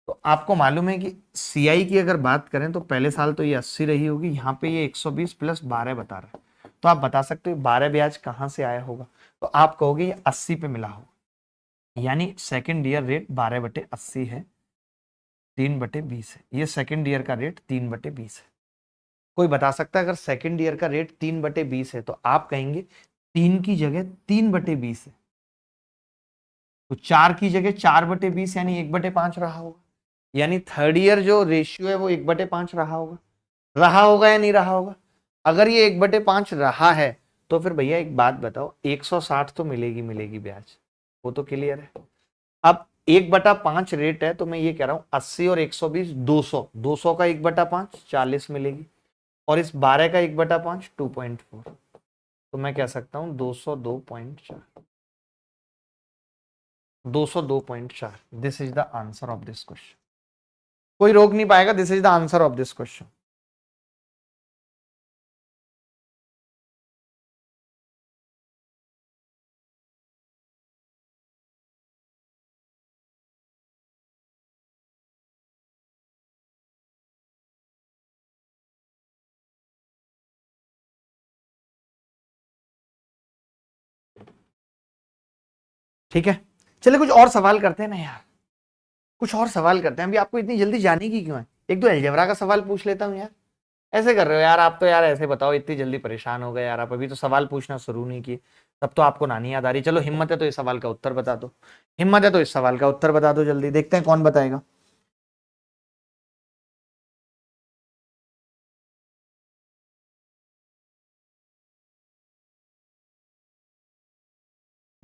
तो आपको मालूम है कि सीआई की अगर बात करें तो पहले साल तो ये 80 रही होगी, यहाँ पे ये 120 प्लस 12 बता रहा है, तो आप बता सकते हो 12 ब्याज कहां से आया होगा, तो आप कहोगे ये 80 पे मिला होगा, यानी सेकेंड ईयर रेट 12/80 है, 3/20 है, ये सेकेंड ईयर का रेट 3/20 है। कोई बता सकता है अगर सेकेंड ईयर का रेट 3/20 है, तो आप कहेंगे 3 की जगह 3/20 है, तो 4 की जगह 4/20 यानी 1/5 रहा होगा, यानी थर्ड ईयर जो रेशियो है वो 1/5 रहा होगा या नहीं रहा होगा? अगर ये 1/5 रहा है, तो फिर भैया एक बात बताओ, 160 तो मिलेगी मिलेगी ब्याज, वो तो क्लियर है। अब 1/5 रेट है, तो मैं ये कह रहा हूं 80 और 120 200, 200 का 1/5 40 मिलेगी, और इस 12 का 1/5 2.4, तो मैं कह सकता हूं 202.4, 202.4, this is the answer of this question. कोई रोक नहीं पाएगा, this is the answer of this question. ठीक है, चलिए कुछ और सवाल करते हैं ना यार, कुछ और सवाल करते हैं। अभी आपको इतनी जल्दी जाने की क्यों है? एक दो अलजेब्रा का सवाल पूछ लेता हूँ यार। ऐसे कर रहे हो यार आप तो, यार ऐसे बताओ, इतनी जल्दी परेशान हो गए यार आप, अभी तो सवाल पूछना शुरू नहीं किए, तब तो आपको नानी याद आ रही। चलो हिम्मत है तो इस सवाल का उत्तर बता दो, हिम्मत है तो इस सवाल का उत्तर बता दो, जल्दी देखते हैं कौन बताएगा।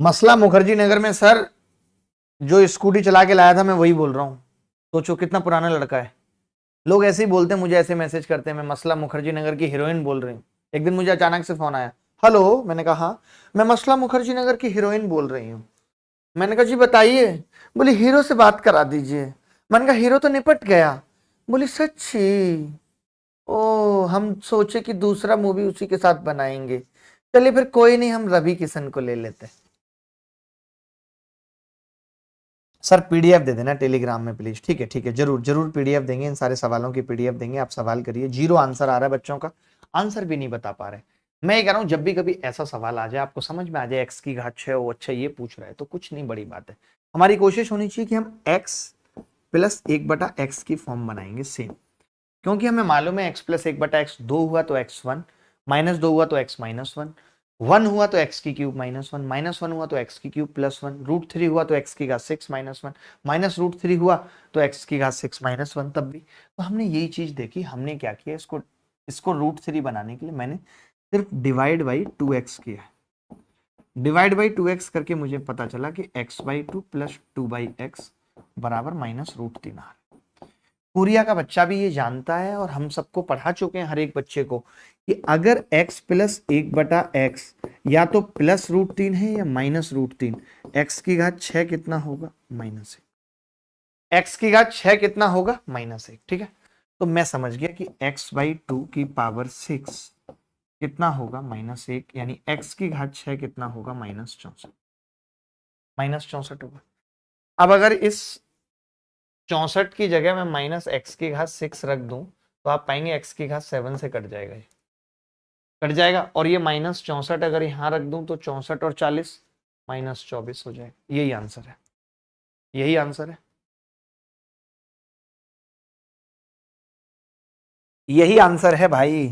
मसला मुखर्जी नगर में सर, जो स्कूटी चला के लाया था मैं वही बोल रहा हूँ। सोचो कितना पुराना लड़का है। लोग ऐसे ही बोलते हैं, मुझे ऐसे मैसेज करते हैं, मैं मसला मुखर्जी नगर की हीरोइन बोल रही हूँ। एक दिन मुझे अचानक से फोन आया, हेलो, मैंने कहा हाँ, मैं मसला मुखर्जी नगर की हीरोइन बोल रही हूँ। मैंने कहा जी बताइए। बोली हीरो से बात करा दीजिए। मैंने कहा हीरो तो निपट गया। बोली सच्ची? ओ, हम सोचे कि दूसरा मूवी उसी के साथ बनाएंगे। चलिए फिर कोई नहीं, हम रवि किशन को ले लेते हैं। सर पीडीएफ दे देना टेलीग्राम में प्लीज। ठीक है ठीक है, जरूर जरूर पीडीएफ देंगे, इन सारे सवालों की पीडीएफ देंगे। आप सवाल करिए। जीरो आंसर आ रहा है बच्चों का, आंसर भी नहीं बता पा रहे। मैं ये कह रहा हूं, जब भी कभी ऐसा सवाल आ जाए, आपको समझ में आ जाए एक्स की घात 6 वो अच्छा ये पूछ रहा है, तो कुछ नहीं बड़ी बात है। हमारी कोशिश होनी चाहिए कि हम एक्स प्लस 1/x की फॉर्म बनाएंगे सेम, क्योंकि हमें मालूम है एक्स प्लस 1/x 2 हुआ तो x1, -2 हुआ तो x -1, 1 हुआ तो x की क्यूब -1, -1 हुआ तो x की क्यूब +1, √3 हुआ तो x की घात 6 -1, -√3 हुआ तो x की घात 6 -1। तब भी तो हमने यही चीज देखी। हमने क्या किया, इसको इसको √3 बनाने के लिए मैंने सिर्फ डिवाइड बाई 2x किया। डिवाइड बाई 2x करके मुझे पता चला कि x/2 + 2/x बराबर -√3 आ। कोरिया का बच्चा भी ये जानता है और हम सबको पढ़ा चुके हैं, हर एक बच्चे को, कि अगर x प्लस 1/x या तो +√3 है या -√3, x की घात 6 कितना होगा? -1। x की घात 6 कितना होगा? -1। ठीक है, तो मैं समझ गया कि x/2 की पावर 6 कितना होगा? -1, यानी x की घात 6 कितना होगा? -64। -64 होगा। अब अगर इस 64 की जगह मैं -x की घात 6 रख दूं, तो आप पाएंगे x की घात 7 से कट जाएगा, ये कट जाएगा। और ये -64 अगर यहां रख दूं तो 64 और 40 -24 हो जाएगा। यही आंसर है, यही आंसर है, यही आंसर है भाई।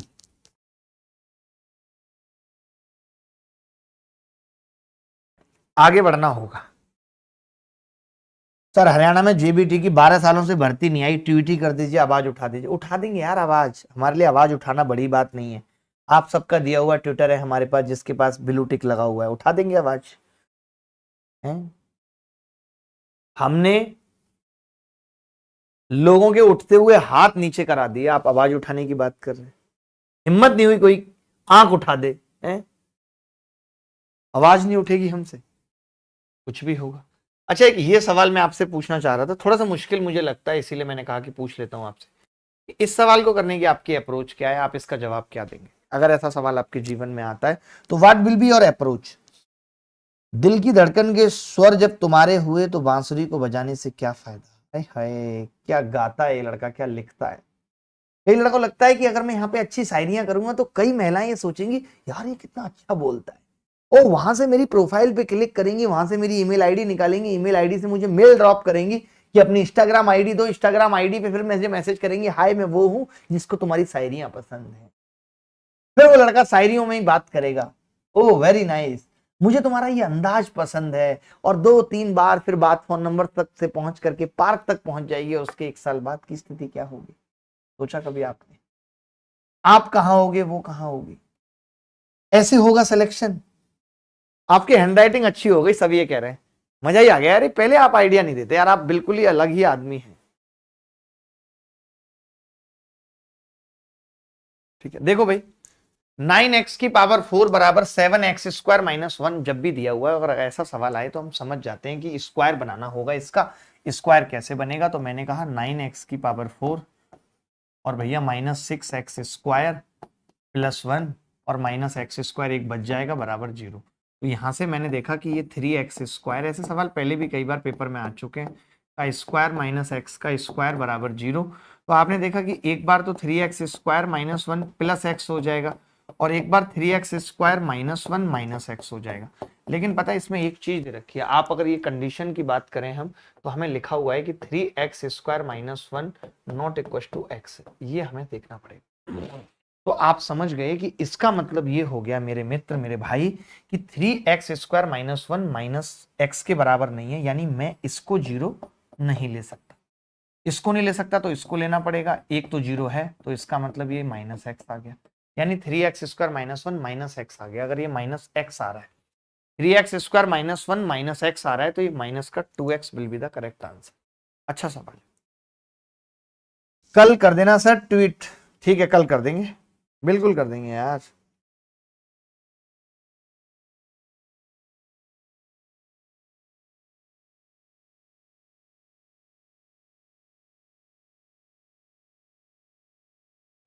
आगे बढ़ना होगा। सर हरियाणा में जेबीटी की 12 सालों से भर्ती नहीं आई, ट्वीटी कर दीजिए, आवाज उठा दीजिए। उठा देंगे यार आवाज, हमारे लिए आवाज उठाना बड़ी बात नहीं है। आप सबका दिया हुआ ट्विटर है हमारे पास, जिसके पास ब्लू टिक लगा हुआ है, उठा देंगे आवाज है। हमने लोगों के उठते हुए हाथ नीचे करा दिए, आप आवाज उठाने की बात कर रहे हैं। हिम्मत नहीं हुई कोई आंख उठा दे, हैं? आवाज नहीं उठेगी हमसे, कुछ भी होगा। अच्छा, एक ये सवाल मैं आपसे पूछना चाह रहा था, थोड़ा सा मुश्किल मुझे लगता है, इसीलिए मैंने कहा कि पूछ लेता हूं आपसे। इस सवाल को करने की आपकी अप्रोच क्या है? आप इसका जवाब क्या देंगे अगर ऐसा सवाल आपके जीवन में आता है? तो what will be your approach? दिल की धड़कन के स्वर जब तुम्हारे हुए तो बांसुरी को बजाने से क्या फायदा? हाय हाय, क्या गाता है ये लड़का, क्या लिखता है। कई लड़कों को लगता है कि अगर मैं यहाँ पे अच्छी शायरियां करूंगा तो कई महिलाएं ये सोचेंगी यार ये कितना अच्छा बोलता है, और वहां से मेरी प्रोफाइल पे क्लिक करेंगी, वहां से मेरी ईमेल आईडी निकालेंगी, ईमेल आईडी से मुझे मेल ड्रॉप करेंगी कि अपनी इंस्टाग्राम आईडी दो, इंस्टाग्राम आईडी पे फिर मुझे मैसेज करेंगी, हाय मैं वो हूं जिसको तुम्हारी शायरियां पसंद है। फिर वो लड़का शायरियों में ही बात करेगा, ओह वेरी नाइस, मुझे तुम्हारा ये अंदाज पसंद है। और 2-3 बार फिर बात फोन नंबर तक से पहुंच करके पार्क तक पहुंच जाइए। उसके 1 साल बाद की स्थिति क्या होगी? सोचा कभी आपने? आप कहां होगे, वो कहां होगी? ऐसे होगा सिलेक्शन। आपकी हैंडराइटिंग अच्छी हो गई, सब ये कह रहे हैं। मजा ही आ गया यार, पहले आप आइडिया नहीं देते यार, आप बिल्कुल ही अलग ही आदमी हैं। ठीक है, देखो भाई, 9x की पावर 4 बराबर 7x² - 1 जब भी दिया हुआ है, अगर ऐसा सवाल आए तो हम समझ जाते हैं कि स्क्वायर बनाना होगा। इसका स्क्वायर कैसे बनेगा? तो मैंने कहा 9x की पावर 4 और भैया -6x² +1 और -x² एक बच जाएगा बराबर 0। तो यहां से मैंने देखा कि ये 3x², ऐसे सवाल पहले भी कई बार पेपर में आ चुके हैं, का स्क्वायर -x का स्क्वायर बराबर 0। तो आपने देखा कि एक बार तो 3x² -1 + x हो जाएगा, और एक बार 3x² -1 -x हो जाएगा। लेकिन पता है इसमें एक चीज दे रखी है, आप अगर ये कंडीशन की बात करें हम, तो हमें लिखा हुआ है कि 3x² -1 not equal to x, ये हमें देखना पड़ेगा। तो आप समझ गए कि इसका मतलब ये हो गया मेरे मित्र, मेरे भाई, कि 3x² -1 -x के बराबर नहीं है, यानी मैं इसको 0 नहीं ले सकता। इसको नहीं ले सकता तो इसको लेना पड़ेगा, एक तो 0 है तो इसका मतलब ये -x आ गया, यानी 3x² -1 -x आ गया। अगर ये -x आ रहा है 3x² -1 माइनस एक्स आ रहा है, तो ये माइनस का 2x will be the correct answer. अच्छा सवाल, कल कर देना सर ट्वीट। ठीक है, कल कर देंगे, बिल्कुल कर देंगे यार।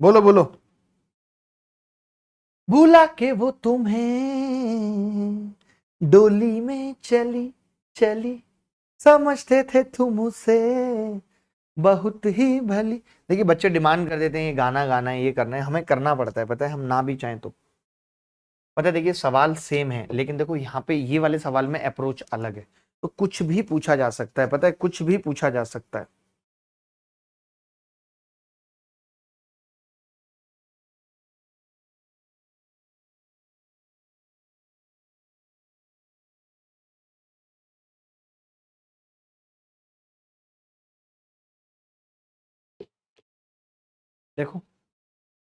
बोलो बोलो। भूला के वो तुम्हें डोली में चली चली, समझते थे तुम उसे बहुत ही भली। देखिए बच्चे डिमांड कर देते हैं ये गाना गाना है, ये करना है, हमें करना पड़ता है, पता है, हम ना भी चाहें तो। पता है, देखिए सवाल सेम है, लेकिन देखो यहाँ पे ये वाले सवाल में अप्रोच अलग है, तो कुछ भी पूछा जा सकता है, पता है, कुछ भी पूछा जा सकता है। देखो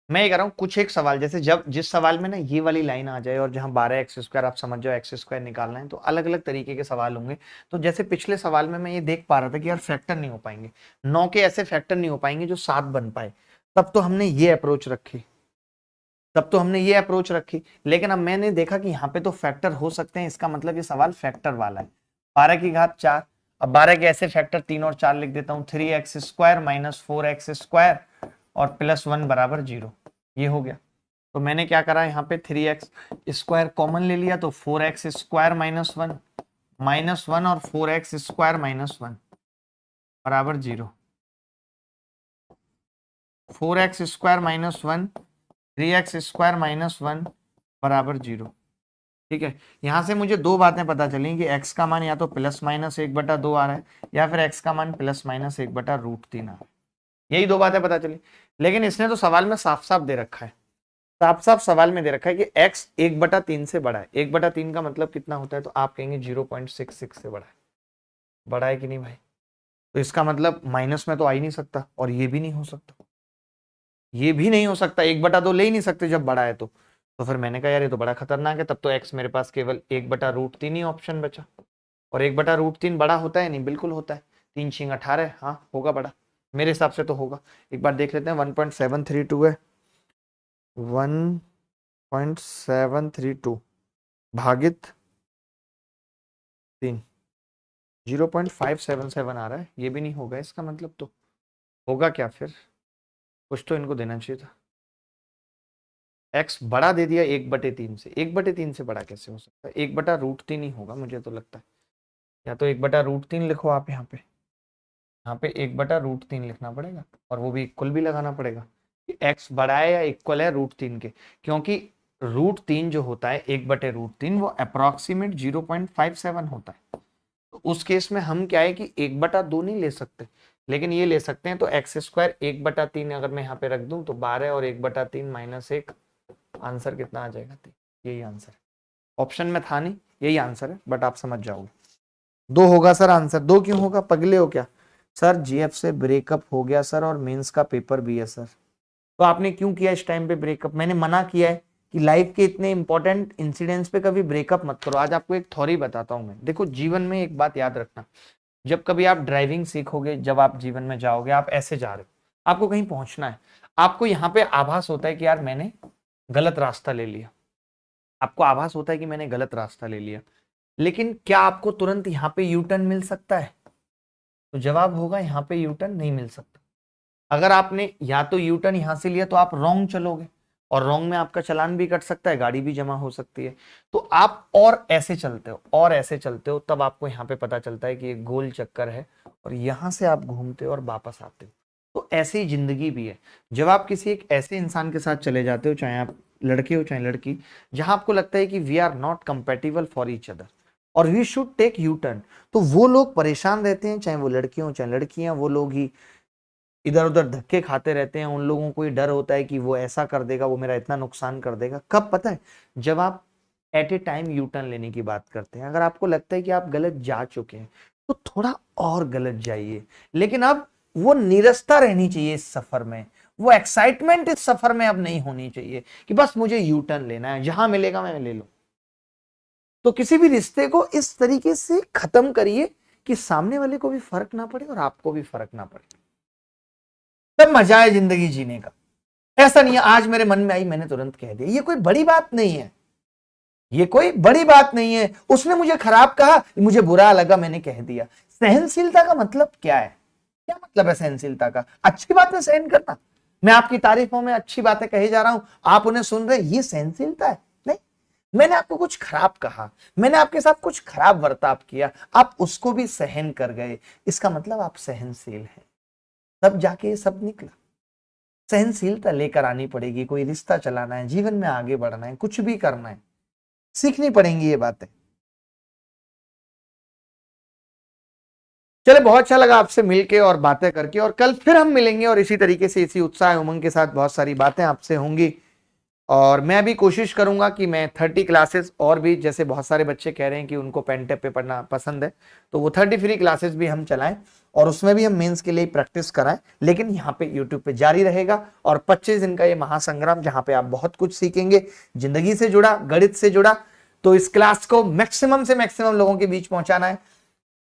मैं ये कह रहा हूँ कुछ एक सवाल, जैसे जब जिस सवाल में ना ये वाली लाइन आ जाए और जहां 12x², आप समझ जाओ x² निकालना है, तो अलग अलग तरीके के सवाल होंगे। तो जैसे पिछले सवाल में मैं ये देख पा रहा था कि यार फैक्टर नहीं हो पाएंगे, 9 के ऐसे फैक्टर नहीं हो पाएंगे जो 7 बन पाए, तब तो हमने ये अप्रोच रखी, लेकिन अब मैंने देखा कि यहाँ पे तो फैक्टर हो सकते हैं, इसका मतलब ये सवाल फैक्टर वाला है। 12 की घात 4, अब 12 के ऐसे फैक्टर 3 और 4 लिख देता हूँ, 3x² - 4x² और +1 बराबर 0, ये हो गया। तो मैंने क्या करा, यहाँ पे 3x² कॉमन ले लिया, तो 4x² -1 और 4x² -1 बराबर 0, 4x² -1 3x² -1 बराबर 0। ठीक है, यहां से मुझे दो बातें पता चली कि x का मान या तो +-1/2 आ रहा है, या फिर x का मान +-1/√3 आ रहा है। यही दो बातें पता चली, लेकिन इसने तो सवाल में साफ साफ दे रखा है, साफ साफ सवाल में दे रखा है कि x 1/3 से बड़ा है। 1/3 का मतलब कितना होता है, तो आप कहेंगे 0.66 से बड़ा है। बड़ा है कि नहीं भाई? तो इसका मतलब माइनस में तो आ ही नहीं सकता, और ये भी नहीं हो सकता, ये भी नहीं हो सकता, 1/2 ले ही नहीं सकते जब बड़ा है तो फिर मैंने कहा यार ये तो बड़ा खतरनाक है, तब तो x मेरे पास केवल 1/√3 ही ऑप्शन बचा। और 1/√3 बड़ा होता है? नहीं, बिल्कुल होता है। 3 × 18, हाँ होगा बड़ा, मेरे हिसाब से तो होगा। एक बार देख लेते हैं, 1.732 है, 1.732 भागित 3, 0.577 आ रहा है, ये भी नहीं होगा, इसका मतलब तो होगा क्या फिर? कुछ तो इनको देना चाहिए था। x बड़ा दे दिया 1/3 से, 1/3 से बड़ा कैसे हो सकता है? 1/√3 ही होगा मुझे तो लगता है, या तो 1/√3 लिखो आप यहाँ पे, 1/√3 लिखना पड़ेगा, और वो भी इक्वल भी लगाना पड़ेगा कि x बड़ा है या इक्वल है √3 के, क्योंकि √3 जो होता है 1/√3 वो अप्रोक्सीमेट 0.57 होता है। तो उस केस में हम क्या है कि 1/2 नहीं ले सकते, लेकिन ये ले सकते हैं। तो x² 1/3 अगर मैं यहाँ पे रख दूं तो 12 और 1/3 -1, आंसर कितना आ जाएगा? 3। यही आंसर है, ऑप्शन में था नहीं, यही आंसर है, बट आप समझ जाओगे। 2 होगा सर आंसर। 2 क्यों होगा, पगले हो क्या? सर जीएफ से ब्रेकअप हो गया सर, और मेंस का पेपर भी है सर। तो आपने क्यों किया इस टाइम पे ब्रेकअप? मैंने मना किया है कि लाइफ के इतने इंपॉर्टेंट इंसिडेंट्स पे कभी ब्रेकअप मत करो। आज आपको एक थ्योरी बताता हूं मैं। देखो जीवन में एक बात याद रखना, जब कभी आप ड्राइविंग सीखोगे, जब आप जीवन में जाओगे, आप ऐसे जा रहे हो, आपको कहीं पहुंचना है, आपको यहाँ पे आभास होता है कि यार मैंने गलत रास्ता ले लिया, आपको आभास होता है कि मैंने गलत रास्ता ले लिया, लेकिन क्या आपको तुरंत यहाँ पे यू टर्न मिल सकता है? तो जवाब होगा यहाँ पे यू टर्न नहीं मिल सकता। अगर आपने या तो यू टर्न यहां से लिया तो आप रॉन्ग चलोगे, और रॉन्ग में आपका चालान भी कट सकता है, गाड़ी भी जमा हो सकती है। तो आप और ऐसे चलते हो और ऐसे चलते हो, तब आपको यहाँ पे पता चलता है कि एक गोल चक्कर है, और यहां से आप घूमते हो और वापस आते हो। तो ऐसी ही जिंदगी भी है। जब आप किसी एक ऐसे इंसान के साथ चले जाते हो, चाहे आप लड़के हो चाहे लड़की, जहां आपको लगता है कि we are not compatible for each other और we should take U turn, तो वो लोग परेशान रहते हैं, चाहे वो लड़के हो चाहे लड़कियां, वो लोग ही इधर उधर धक्के खाते रहते हैं। उन लोगों को ही डर होता है कि वो ऐसा कर देगा, वो मेरा इतना नुकसान कर देगा। कब पता है? जब आप at a time U turn लेने की बात करते हैं। अगर आपको लगता है कि आप गलत जा चुके हैं तो थोड़ा और गलत जाइए, लेकिन अब वो नीरसता रहनी चाहिए इस सफर में, वो एक्साइटमेंट इस सफर में अब नहीं होनी चाहिए कि बस मुझे यू टर्न लेना है, जहां मिलेगा मैं ले लूं। तो किसी भी रिश्ते को इस तरीके से खत्म करिए कि सामने वाले को भी फर्क ना पड़े और आपको भी फर्क ना पड़े, तब मजा है जिंदगी जीने का। ऐसा नहीं है आज मेरे मन में आई मैंने तुरंत कह दिया, ये कोई बड़ी बात नहीं है, ये कोई बड़ी बात नहीं है। उसने मुझे खराब कहा, मुझे बुरा लगा, मैंने कह दिया। सहनशीलता का मतलब क्या है? क्या मतलब है सहनशीलता का? अच्छी बातें सहन करना। मैं आपकी तारीफों में अच्छी बातें कही जा रहा हूं, आप उन्हें सुन रहे, ये सहनशीलता है? नहीं। मैंने आपको कुछ खराब कहा, मैंने आपके साथ कुछ खराब बर्ताव किया, आप उसको भी सहन कर गए, इसका मतलब आप सहनशील हैं। तब जाके ये सब निकला। सहनशीलता लेकर आनी पड़ेगी, कोई रिश्ता चलाना है, जीवन में आगे बढ़ना है, कुछ भी करना है, सीखनी पड़ेंगी ये बातें। चले, बहुत अच्छा लगा आपसे मिलके और बातें करके, और कल फिर हम मिलेंगे और इसी तरीके से इसी उत्साह उमंग के साथ बहुत सारी बातें आपसे होंगी। और मैं भी कोशिश करूंगा कि मैं 30 क्लासेस और भी, जैसे बहुत सारे बच्चे कह रहे हैं कि उनको पेन टेप पे पढ़ना पसंद है, तो वो 30 फ्री क्लासेस भी हम चलाएं और उसमें भी हम मेंस के लिए प्रैक्टिस कराएं, लेकिन यहाँ पे यूट्यूब पे जारी रहेगा। और 25 दिन का ये महासंग्राम जहाँ पे आप बहुत कुछ सीखेंगे, जिंदगी से जुड़ा, गणित से जुड़ा, तो इस क्लास को मैक्सिमम से मैक्सिमम लोगों के बीच पहुंचाना है।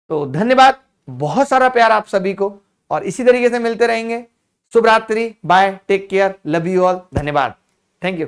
तो धन्यवाद, बहुत सारा प्यार आप सभी को, और इसी तरीके से मिलते रहेंगे। शुभ रात्रि, bye, take care, love you all, धन्यवाद, थैंक यू।